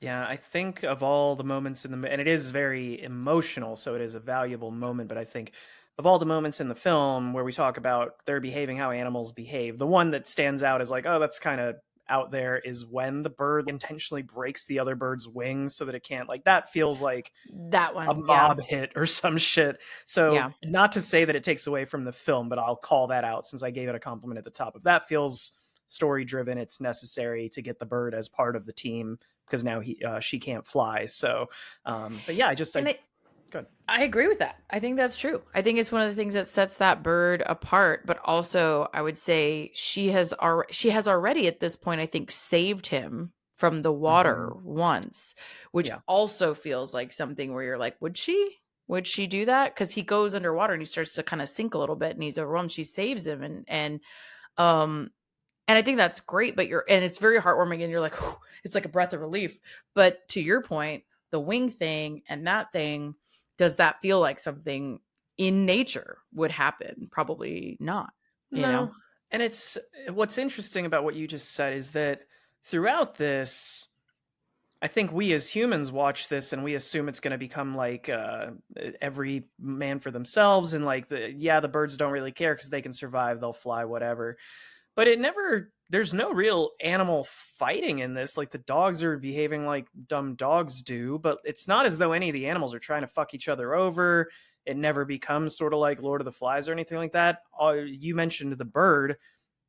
S1: Yeah, I think of all the moments in the and it is very emotional, so it is a valuable moment, but I think of all the moments in the film where we talk about they're behaving how animals behave, the one that stands out is like, oh, that's kind of out there, is when the bird intentionally breaks the other bird's wings so that it can't, like, that feels like
S2: That
S1: a
S2: one, yeah.
S1: mob hit or some shit. So
S2: Yeah.
S1: not to say that it takes away from the film, but I'll call that out since I gave it a compliment at the top. If that feels story driven, it's necessary to get the bird as part of the team because now she can't fly. So, but yeah,
S2: And
S1: I good.
S2: I agree with that. I think that's true. I think it's one of the things that sets that bird apart. But also, I would say she has already at this point, I think, saved him from the water once, which
S1: Yeah.
S2: also feels like something where you're like, would she? Would she do that? Because he goes underwater and he starts to kind of sink a little bit, and he's overwhelmed. She saves him, um and I think that's great. But and it's very heartwarming, and you're like, whew, it's like a breath of relief. But to your point, the wing thing and that thing, does that feel like something in nature would happen? Probably not, you know?
S1: No. And it's what's interesting about what you just said is that throughout this, I think we as humans watch this and we assume it's going to become like every man for themselves, and like the birds don't really care because they can survive, they'll fly, whatever. But it never, there's no real animal fighting in this. Like the dogs are behaving like dumb dogs do, but it's not as though any of the animals are trying to fuck each other over. It never becomes sort of like Lord of the Flies or anything like that. You mentioned the bird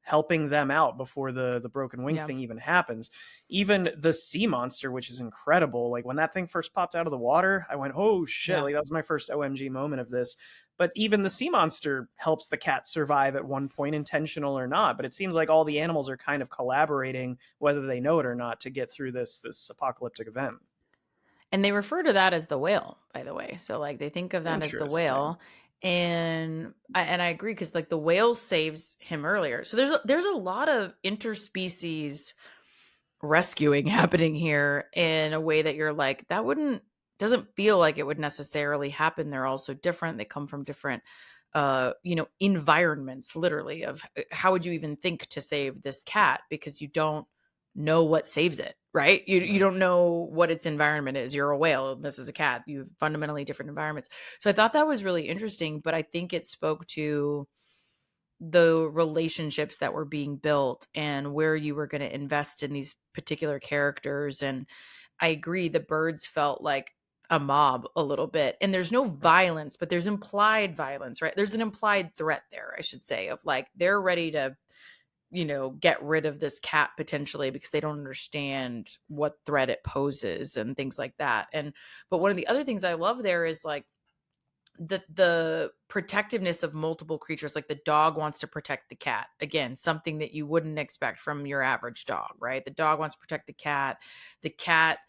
S1: helping them out before the broken wing
S2: Yeah.
S1: thing even happens. Even the sea monster, which is incredible, like when that thing first popped out of the water, I went, oh shit,
S2: Yeah.
S1: like that was my first OMG moment of this. But even the sea monster helps the cat survive at one point, intentional or not. But it seems like all the animals are kind of collaborating, whether they know it or not, to get through this apocalyptic event.
S2: And they refer to that as the whale, by the way. So like they think of that as the
S1: Interesting.
S2: whale. And I agree, because like the whale saves him earlier. So there's a lot of interspecies rescuing happening here in a way that you're like, that wouldn't, doesn't feel like it would necessarily happen. They're also different. They come from different environments, literally, of how would you even think to save this cat, because you don't know what saves it, right? You
S1: Right.
S2: don't know what its environment is. You're a whale, this is a cat. You have fundamentally different environments. So I thought that was really interesting, but I think it spoke to the relationships that were being built and where you were going to invest in these particular characters. And I agree, the birds felt like a mob a little bit. And there's no violence, but there's implied violence, right? There's an implied threat there, I should say, of like they're ready to, get rid of this cat potentially because they don't understand what threat it poses and things like that. But one of the other things I love there is like the protectiveness of multiple creatures. Like the dog wants to protect the cat, again, something that you wouldn't expect from your average dog, right? The dog wants to protect the cat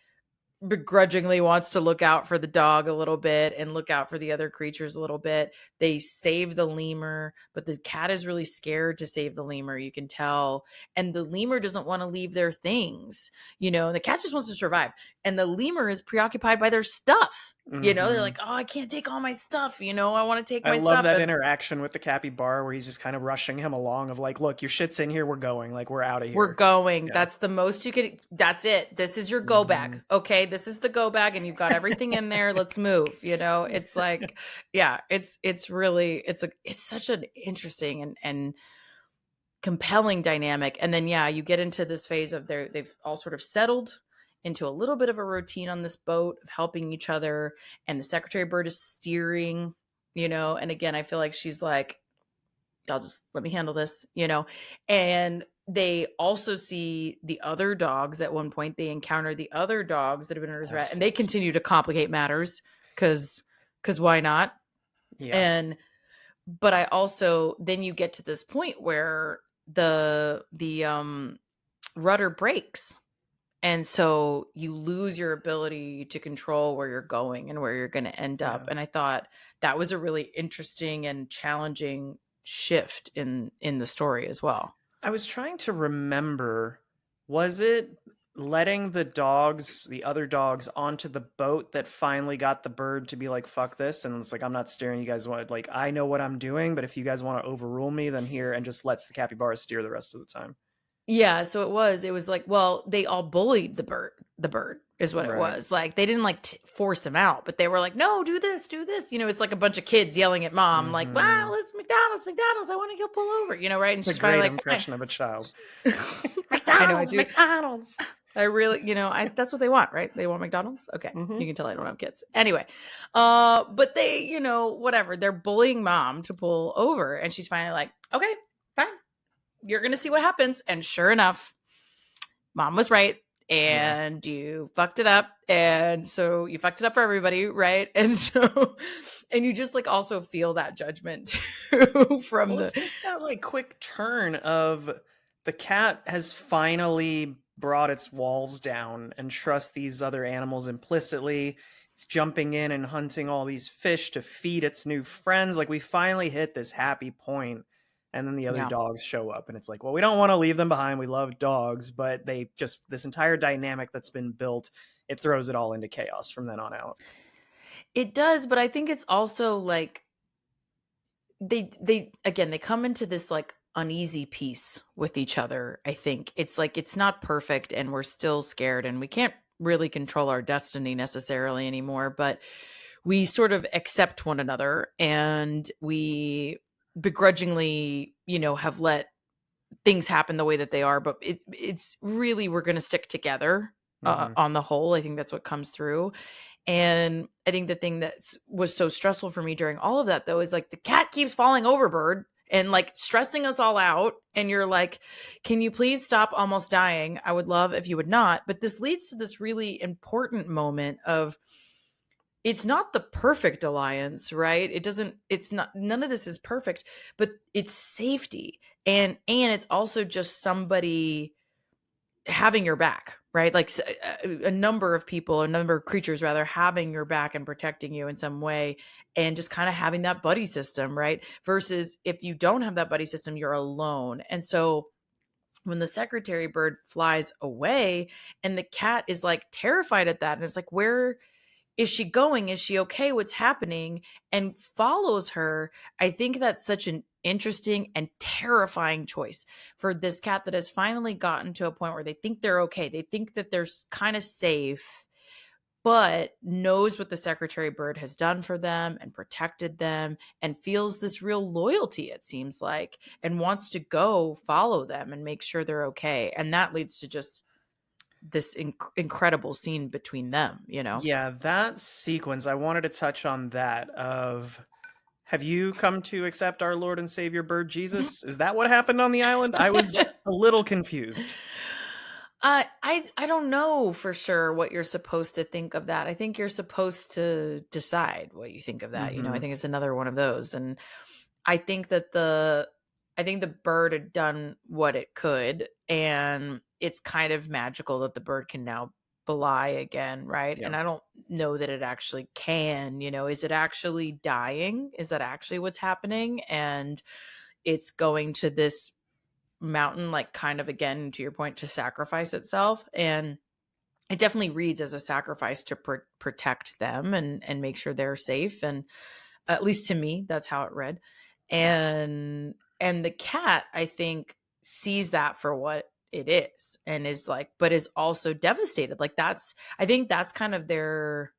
S2: begrudgingly wants to look out for the dog a little bit and look out for the other creatures a little bit. They save the lemur, but the cat is really scared to save the lemur, you can tell. And the lemur doesn't want to leave their things. The cat just wants to survive. And the lemur is preoccupied by their stuff. They're
S1: Hmm.
S2: like, oh, I can't take all my stuff. I want to take
S1: I
S2: my
S1: love
S2: stuff.
S1: that
S2: And
S1: interaction with the capybara where he's just kind of rushing him along of like, look, your shit's in here, we're going, like we're out of
S2: we're
S1: here.
S2: going.
S1: Yeah.
S2: That's the most you could. That's it. This is your go
S1: Hmm.
S2: bag. Okay. This is the go bag, and you've got everything in there. Let's move. It's like, yeah, it's really, it's such an interesting and compelling dynamic. And then, yeah, you get into this phase of they've all sort of settled into a little bit of a routine on this boat of helping each other, and the secretary bird is steering, and again, I feel like she's like, y'all just let me handle this, and they also see the other dogs. At one point they encounter the other dogs that have been under threat, and they
S1: Assholes.
S2: continue to complicate matters because why not?
S1: Yeah.
S2: And but I also, then you get to this point where the rudder breaks, and so you lose your ability to control where you're going and where you're going to end up.
S1: Yeah.
S2: And I thought that was a really interesting and challenging shift in the story as well.
S1: I was trying to remember, was it letting the other dogs onto the boat that finally got the bird to be like, fuck this? And it's like, I'm not steering, you guys want, like, I know what I'm doing, but if you guys want to overrule me, then here, and just lets the capybara steer the rest of the time.
S2: Yeah, so it was like, well, they all bullied the bird is what it
S1: Right.
S2: was. Like, they didn't like force him out, but they were like, no, do this, do this. It's like a bunch of kids yelling at mom, like, wow,
S1: Mhm.
S2: it's McDonald's, I want to go pull over, right? And
S1: It's a
S2: she's finally
S1: great
S2: like, fine.
S1: impression of a child.
S2: I know I do.
S1: McDonald's.
S2: I really, that's what they want, right? They want McDonald's. Okay.
S1: Mhm.
S2: You can tell I don't have kids. Anyway, but they, whatever, they're bullying mom to pull over, and she's finally like, okay, fine. You're going to see what happens. And sure enough, mom was right.
S1: Yeah.
S2: And you fucked it up. And so you fucked it up for everybody. Right. And so, and you just like also feel that judgment too from
S1: Well, it's just that like quick turn of the cat has finally brought its walls down and trusts these other animals implicitly. It's jumping in and hunting all these fish to feed its new friends. Like, we finally hit this happy point, and then the other
S2: Yeah.
S1: dogs show up, and it's like, well, we don't want to leave them behind. We love dogs, but they just, this entire dynamic that's been built, it throws it all into chaos from then on out.
S2: It does, but I think it's also like they come into this like uneasy peace with each other. I think it's like it's not perfect and we're still scared and we can't really control our destiny necessarily anymore, but we sort of accept one another, and we begrudgingly, have let things happen the way that they are, but it's really, we're going to stick together
S1: Mm-hmm.
S2: on the whole. I think that's what comes through. And I think the thing that was so stressful for me during all of that, though, is like the cat keeps falling overboard and like stressing us all out. And you're like, can you please stop almost dying? I would love if you would not. But this leads to this really important moment of, it's not the perfect alliance, right? It's not, none of this is perfect, but it's safety. And it's also just somebody having your back, right? Like a number of people, a number of creatures rather, having your back and protecting you in some way, and just kind of having that buddy system, right? Versus if you don't have that buddy system, you're alone. And so when the secretary bird flies away and the cat is like terrified at that, and it's like, where is she going? Is she okay? What's happening? And follows her. I think that's such an interesting and terrifying choice for this cat that has finally gotten to a point where they think they're okay. They think that they're kind of safe, but knows what the secretary bird has done for them and protected them, and feels this real loyalty, it seems like, and wants to go follow them and make sure they're okay. And that leads to just this incredible scene between them,
S1: Yeah, that sequence, I wanted to touch on that of, have you come to accept our Lord and Savior Bird Jesus? Is that what happened on the island? I was a little confused.
S2: I don't know for sure what you're supposed to think of that. I think you're supposed to decide what you think of that. I
S1: Mm-hmm.
S2: think it's another one of those. And I think that the bird had done what it could, and it's kind of magical that the bird can now fly again, right?
S1: Yeah.
S2: And I don't know that it actually can, is it actually dying? Is that actually what's happening? And it's going to this mountain, like, kind of, again, to your point, to sacrifice itself. And it definitely reads as a sacrifice to protect them and make sure they're safe. And at least to me, that's how it read. And the cat, I think, sees that for what it is, and is like, but is also devastated. Like, I think that's kind of their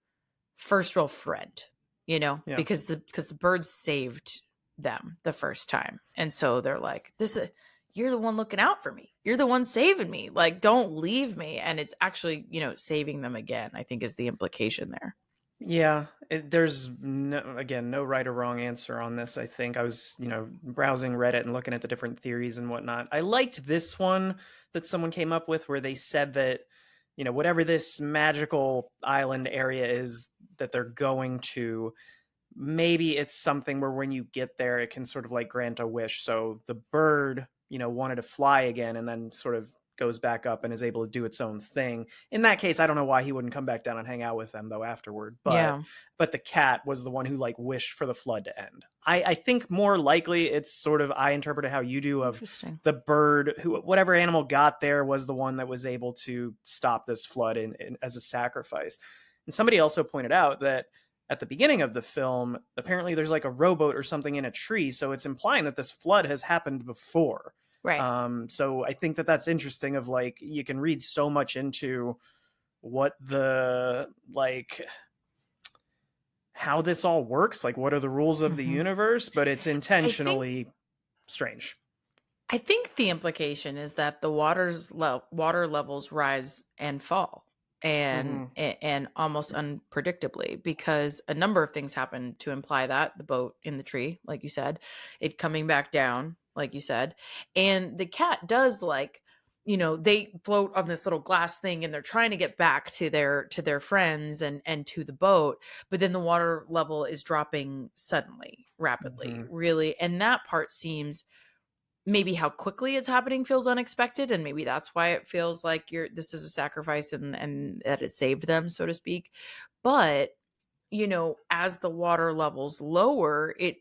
S2: first real friend,
S1: Yeah.
S2: because the birds saved them the first time. And so they're like, you're the one looking out for me. You're the one saving me. Like, don't leave me. And it's actually, saving them again, I think is the implication there.
S1: Yeah, there's no, again, no right or wrong answer on this. I think I was, browsing Reddit and looking at the different theories and whatnot. I liked this one that someone came up with where they said that, whatever this magical island area is that they're going to, maybe it's something where when you get there, it can sort of like grant a wish. So the bird, wanted to fly again and then sort of goes back up and is able to do its own thing. In that case, I don't know why he wouldn't come back down and hang out with them though afterward. But
S2: Yeah.
S1: the cat was the one who like wished for the flood to end. I think more likely it's sort of, I interpret it how you do, of
S2: Interesting.
S1: the bird who, whatever animal got there was the one that was able to stop this flood as a sacrifice. And somebody also pointed out that at the beginning of the film, apparently there's like a rowboat or something in a tree, so it's implying that this flood has happened before.
S2: Right.
S1: So I think that that's interesting. Of like, you can read so much into what the like how this all works, like what are the rules of the universe, but it's intentionally strange.
S2: I think the implication is that the water levels rise and fall, and
S1: Mm-hmm.
S2: and almost unpredictably, because a number of things happen to imply that: the boat in the tree, like you said, it coming back down, like you said, and the cat does, like, they float on this little glass thing and they're trying to get back to their friends and to the boat, but then the water level is dropping suddenly, rapidly,
S1: Mm-hmm.
S2: really, and that part seems, maybe how quickly it's happening feels unexpected, and maybe that's why it feels like this is a sacrifice, and that it saved them, so to speak. But as the water levels lower, it,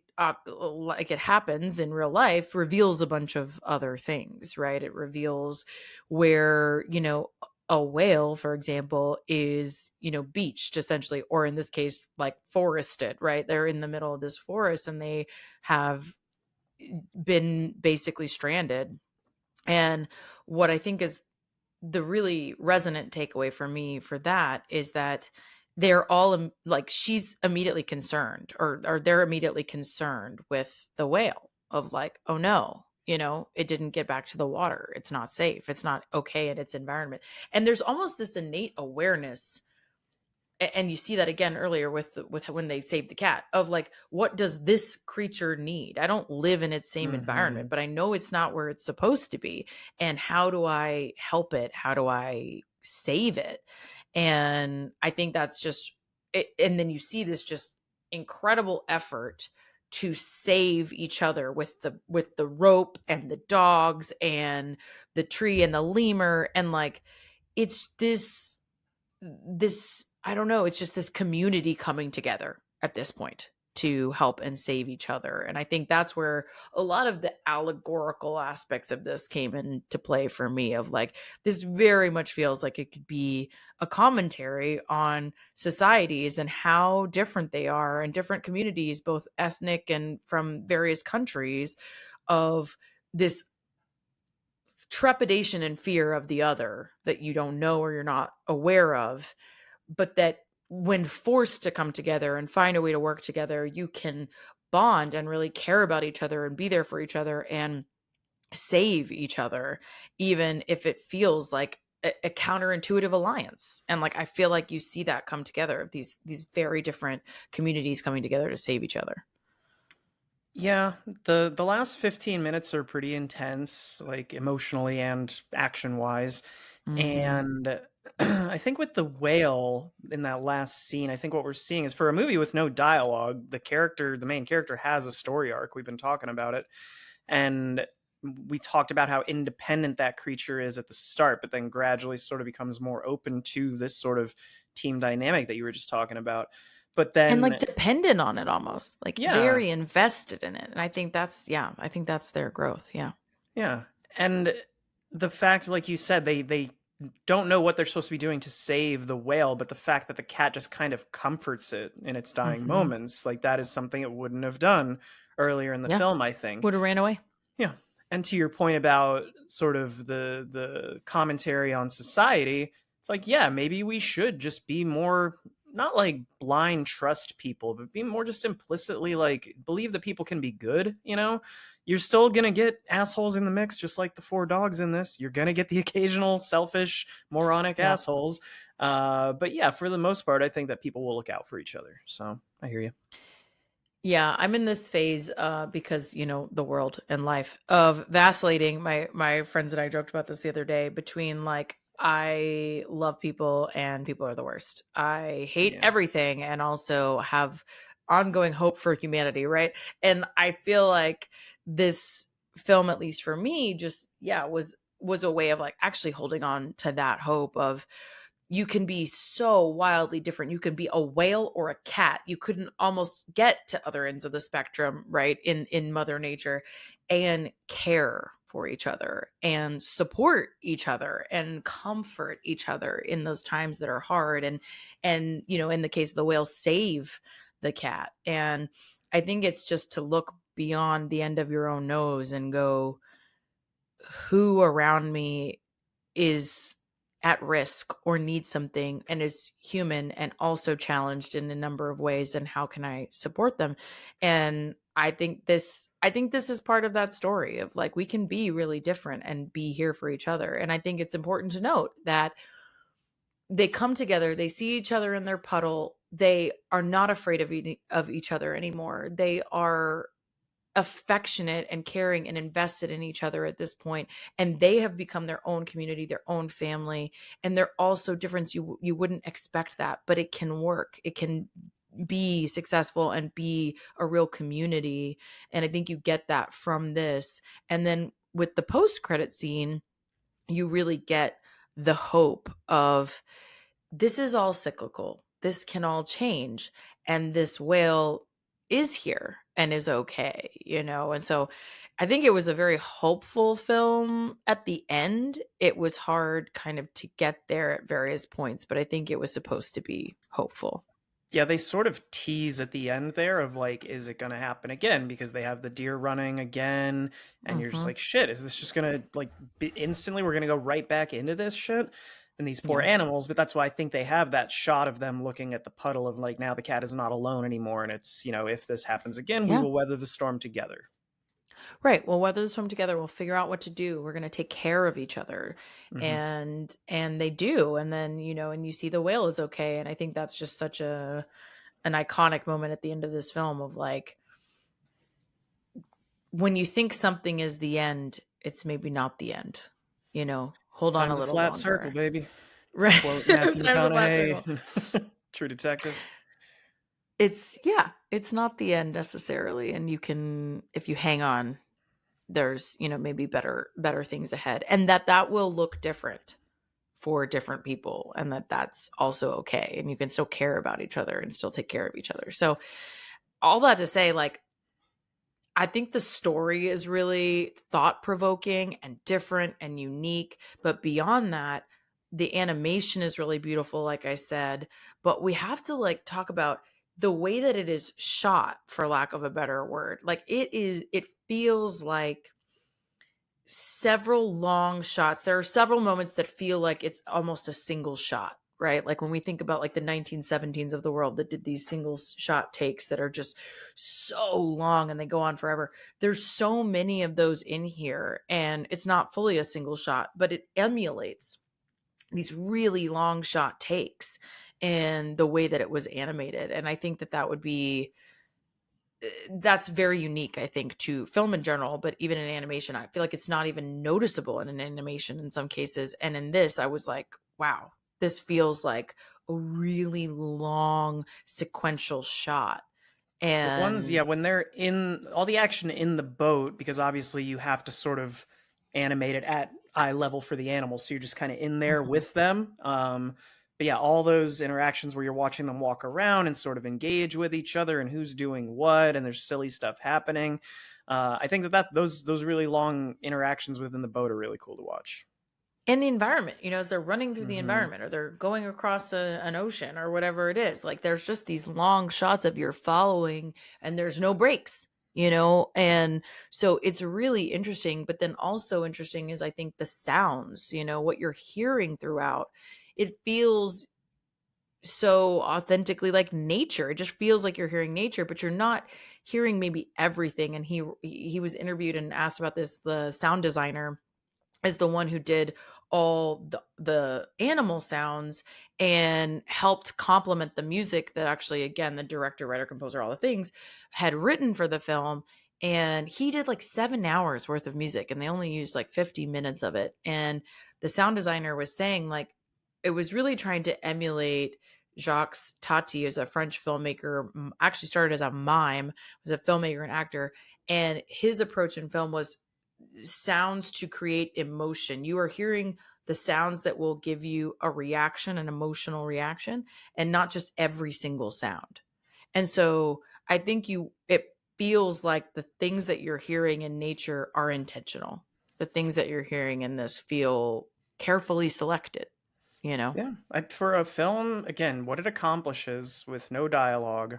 S2: like it happens in real life, reveals a bunch of other things, right? It reveals where, a whale, for example, is, beached essentially, or in this case, like forested, right? They're in the middle of this forest and they have been basically stranded. And what I think is the really resonant takeaway for me for that is that they're all like, she's immediately concerned, or they're immediately concerned with the whale, of like, oh no, it didn't get back to the water. It's not safe. It's not okay in its environment. And there's almost this innate awareness, and you see that again earlier with when they save the cat, of like, what does this creature need? I don't live in its same
S1: Mm-hmm.
S2: environment, but I know it's not where it's supposed to be, and how do I help it? How do I save it? And I think that's just it. And then you see this just incredible effort to save each other with the rope and the dogs and the tree and the lemur, and like, it's this I don't know, it's just this community coming together at this point to help and save each other. And I think that's where a lot of the allegorical aspects of this came into play for me, of like, this very much feels like it could be a commentary on societies and how different they are, and different communities, both ethnic and from various countries, of this trepidation and fear of the other that you don't know or you're not aware of, but that when forced to come together and find a way to work together, you can bond and really care about each other and be there for each other and save each other, even if it feels like a counterintuitive alliance. And like, I feel like you see that come together, of these very different communities coming together to save each other.
S1: Yeah, the last 15 minutes are pretty intense, like emotionally and action wise.
S2: Hmm.
S1: And I think with the whale in that last scene, I think what we're seeing is, for a movie with no dialogue, the main character has a story arc. We've been talking about it. And we talked about how independent that creature is at the start, but then gradually sort of becomes more open to this sort of team dynamic that you were just talking about. But
S2: And
S1: then,
S2: like dependent on it, almost like
S1: yeah,
S2: very invested in it. And I think that's, yeah, I think that's their growth. Yeah.
S1: yeah. And the fact, like you said, they don't know what they're supposed to be doing to save the whale, but the fact that the cat just kind of comforts it in its dying
S2: Hmm.
S1: moments, like that is something it wouldn't have done earlier in the
S2: Yeah.
S1: film, I think.
S2: Would have ran away.
S1: Yeah. And to your point about sort of the commentary on society, it's like, yeah, maybe we should just be more not like blind trust people, but be more just implicitly like believe that people can be good. You're still gonna get assholes in the mix, just like the four dogs in this. You're gonna get the occasional selfish, moronic
S2: Yeah.
S1: assholes. But yeah, for the most part, I think that people will look out for each other. So I hear you.
S2: Yeah, I'm in this phase because the world and life of vacillating. My friends and I joked about this the other day between like I love people and people are the worst. I hate
S1: Yeah.
S2: everything and also have ongoing hope for humanity, right? And I feel like this film, at least for me, just was a way of like actually holding on to that hope of you can be so wildly different. You can be a whale or a cat. You couldn't almost get to other ends of the spectrum, right? In Mother Nature, and care for each other and support each other and comfort each other in those times that are hard. And in the case of the whale, save the cat. And I think it's just to look beyond the end of your own nose and go, who around me is at risk or needs something and is human and also challenged in a number of ways, and how can I support them? And I think this is part of that story of like we can be really different and be here for each other. And I think it's important to note that they come together, they see each other in their puddle, they are not afraid of each other anymore. They are affectionate and caring and invested in each other at this point, and they have become their own community, their own family. And they're all so different, you wouldn't expect that, but it can work. It can be successful and be a real community. And I think you get that from this. And then with the post credit scene, you really get the hope of this is all cyclical. This can all change. And this whale is here and is okay. And so I think it was a very hopeful film at the end. It was hard kind of to get there at various points, but I think it was supposed to be hopeful.
S1: Yeah, they sort of tease at the end there of like, is it going to happen again? Because they have the deer running again, and you're just
S2: Hmm.
S1: like, shit, is this just going to like be instantly? We're going to go right back into this shit and these poor
S2: Yeah.
S1: animals. But that's why I think they have that shot of them looking at the puddle of like, now the cat is not alone anymore. And it's, if this happens again, we
S2: Yeah.
S1: will weather the storm together.
S2: Right. Well, weather the storm together. We'll figure out what to do. We're going to take care of each other.
S1: Hmm.
S2: And they do. And then, and you see the whale is okay. And I think that's just such an iconic moment at the end of this film of like, when you think something is the end, it's maybe not the end. Hold on a
S1: Time's a
S2: little
S1: flat circle,
S2: longer.
S1: baby. To
S2: Right.
S1: quote Matthew
S2: Time's a flat circle.
S1: McConaughey, True Detective.
S2: It's not the end necessarily. And you can, if you hang on, there's, maybe better things ahead, and that will look different for different people, and that's also okay. And you can still care about each other and still take care of each other. So all that to say, like, I think the story is really thought provoking and different and unique. But beyond that, the animation is really beautiful, like I said. But we have to like talk about the way that it is shot, for lack of a better word. Like it feels like several long shots. There are several moments that feel like it's almost a single shot, right? Like when we think about like the 1917s of the world that did these single shot takes that are just so long and they go on forever. There's so many of those in here, and it's not fully a single shot, but it emulates these really long shot takes and the way that it was animated. And I think that would be that's very unique, I think, to film in general, but even in animation, I feel like it's not even noticeable in an animation in some cases. And in this, I was like, wow, this feels like a really long sequential shot.
S1: The ones,
S2: And
S1: yeah, when they're in all the action in the boat, because obviously you have to sort of animate it at eye level for the animals, so you're just kind of in there
S2: Mhm.
S1: with them. But yeah, all those interactions where you're watching them walk around and sort of engage with each other and who's doing what, and there's silly stuff happening. I think those really long interactions within the boat are really cool to watch.
S2: And the environment, as they're running through the
S1: Hmm.
S2: environment or they're going across an ocean or whatever it is, like there's just these long shots of you're following and there's no breaks. And so it's really interesting. But then also interesting is I think the sounds, what you're hearing throughout, it feels so authentically like nature. It just feels like you're hearing nature, but you're not hearing maybe everything. And he was interviewed and asked about this. The sound designer is the one who did all the animal sounds and helped complement the music that actually, again, the director, writer, composer, all the things had written for the film. And he did like 7 hours worth of music and they only used like 50 minutes of it. And the sound designer was saying like it was really trying to emulate Jacques Tati, as a French filmmaker, actually started as a mime, was a filmmaker and actor. And his approach in film was sounds to create emotion. You are hearing the sounds that will give you a reaction, an emotional reaction, and not just every single sound. And so I think it feels like the things that you're hearing in nature are intentional. The things that you're hearing in this feel carefully selected, you know?
S1: Yeah, for a film, again, what it accomplishes with no dialogue,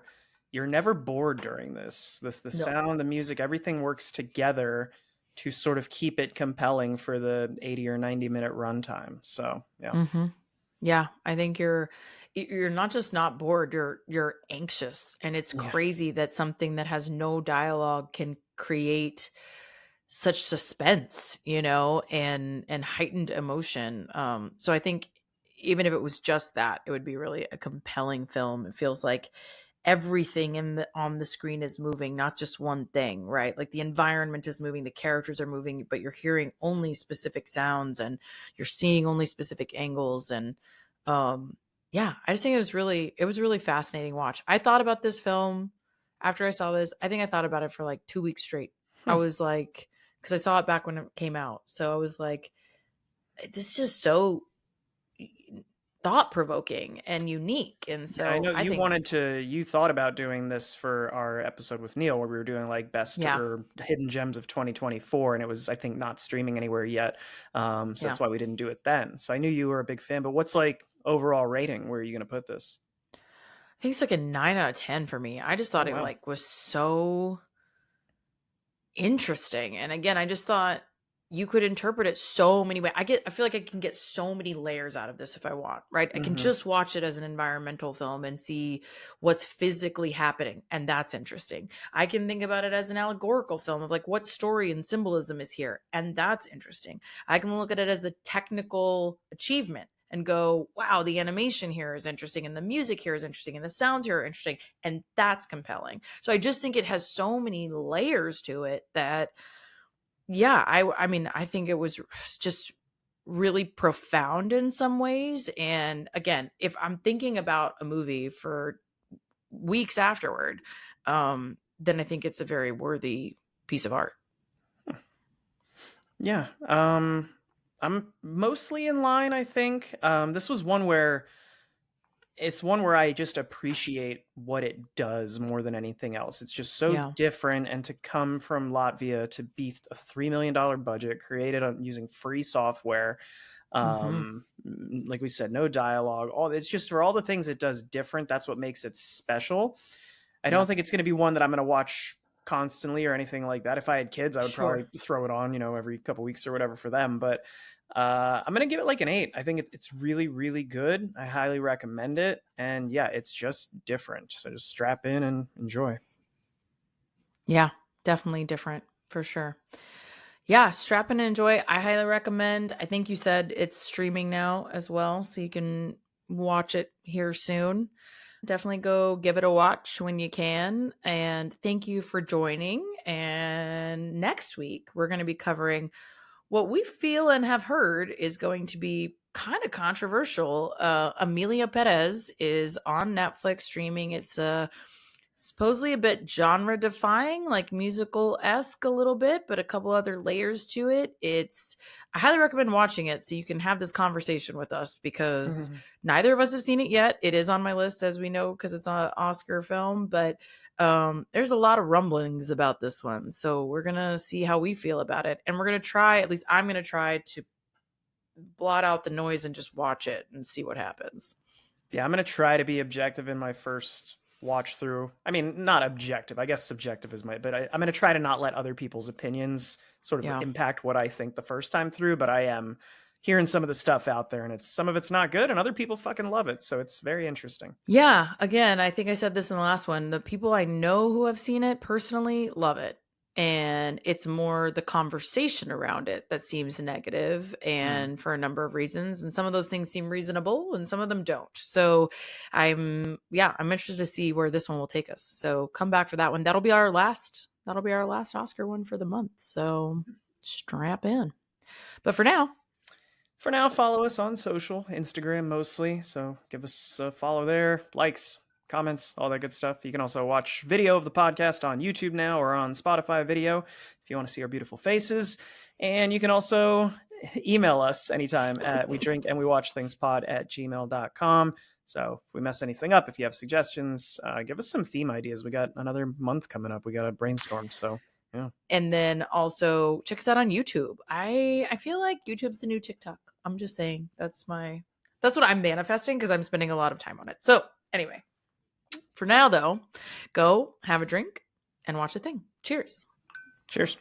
S1: you're never bored during this. The
S2: No.
S1: sound, the music, everything works together to sort of keep it compelling for the 80 or 90-minute runtime. So, yeah.
S2: Mhm. Yeah, I think you're not just not bored, you're anxious, and it's
S1: Yeah.
S2: crazy that something that has no dialogue can create such suspense, and heightened emotion. So I think even if it was just that, it would be really a compelling film. It feels like everything on the screen is moving, not just one thing, right? Like the environment is moving, the characters are moving, but you're hearing only specific sounds and you're seeing only specific angles. And yeah, I just think it was really fascinating watch. I thought about this film after I saw this. I think I thought about it for like 2 weeks straight. I
S1: Hmm.
S2: was like, because I saw it back when it came out. So I was like, this is just so thought provoking and unique. And
S1: Yeah, I
S2: so
S1: know
S2: I think,
S1: you thought about doing this for our episode with Neil where we were doing like best
S2: yeah,
S1: or hidden gems of 2024, and it was, I think, not streaming anywhere yet. So
S2: yeah.
S1: that's why we didn't do it then. So I knew you were a big fan, but what's like overall rating? Where are you going to put this?
S2: I think it's like a 9 out of 10 for me. I just
S1: Oh,
S2: thought it
S1: wow.
S2: like was so interesting. And again, I just thought you could interpret it so many ways. I feel like I can get so many layers out of this if I want, right? I can
S1: Hmm.
S2: just watch it as an environmental film and see what's physically happening, and that's interesting. I can think about it as an allegorical film of like what story and symbolism is here, and that's interesting. I can look at it as a technical achievement and go, wow, the animation here is interesting and the music here is interesting and the sounds here are interesting, and that's compelling. So I just think it has so many layers to it that, yeah, I mean, I think it was just really profound in some ways. And again, if I'm thinking about a movie for weeks afterward, then I think it's a very worthy piece of art.
S1: Yeah. I'm mostly in line, I think. This was one where it's one where I just appreciate what it does more than anything else. It's just so
S2: Yeah.
S1: different, and to come from Latvia to be a $3 million budget created on using free software,
S2: Hmm.
S1: like we said, no dialogue. All it's just for all the things it does different. That's what makes it special. I
S2: Yeah.
S1: don't think it's going to be one that I'm going to watch constantly or anything like that. If I had kids, I would
S2: Sure.
S1: probably throw it on, every couple weeks or whatever for them. But I'm going to give it like an 8. I think it's really, really good. I highly recommend it. And yeah, it's just different. So just strap in and enjoy.
S2: Yeah. Definitely different for sure. Yeah, strap in and enjoy. I highly recommend. I think you said it's streaming now as well, so you can watch it here soon. Definitely go give it a watch when you can. And thank you for joining. And next week, we're going to be covering what we feel and have heard is going to be kind of controversial. Amelia Perez is on Netflix streaming. It's supposedly a bit genre defying, like musical esque a little bit, but a couple other layers to it. I highly recommend watching it so you can have this conversation with us because
S1: Mhm.
S2: neither of us have seen it yet. It is on my list, as we know, because it's an Oscar film, but there's a lot of rumblings about this one. So we're going to see how we feel about it. And we're going to try, at least I'm going to try to blot out the noise and just watch it and see what happens.
S1: Yeah, I'm going to try to be objective in my first watch through. I mean, not objective. I guess subjective is but I'm going to try to not let other people's opinions sort of
S2: Yeah.
S1: impact what I think the first time through. But I am hearing some of the stuff out there, and some of it's not good, and other people fucking love it. So it's very interesting.
S2: Yeah. Again, I think I said this in the last one. The people I know who have seen it personally love it. And it's more the conversation around it that seems negative, and for a number of reasons. And some of those things seem reasonable and some of them don't. So I'm interested to see where this one will take us. So come back for that one. That'll be our last Oscar one for the month. So strap in. But for now,
S1: follow us on social, Instagram mostly. So give us a follow there, likes, comments, all that good stuff. You can also watch video of the podcast on YouTube now or on Spotify video if you want to see our beautiful faces. And you can also email us anytime at wedrinkandwewatchthingspod@gmail.com. So if we mess anything up, if you have suggestions, give us some theme ideas. We got another month coming up. We got to brainstorm. So yeah.
S2: And then also check us out on YouTube. I feel like YouTube's the new TikTok. I'm just saying that's what I'm manifesting because I'm spending a lot of time on it. So anyway, for now though, go have a drink and watch a thing. Cheers.
S1: Cheers.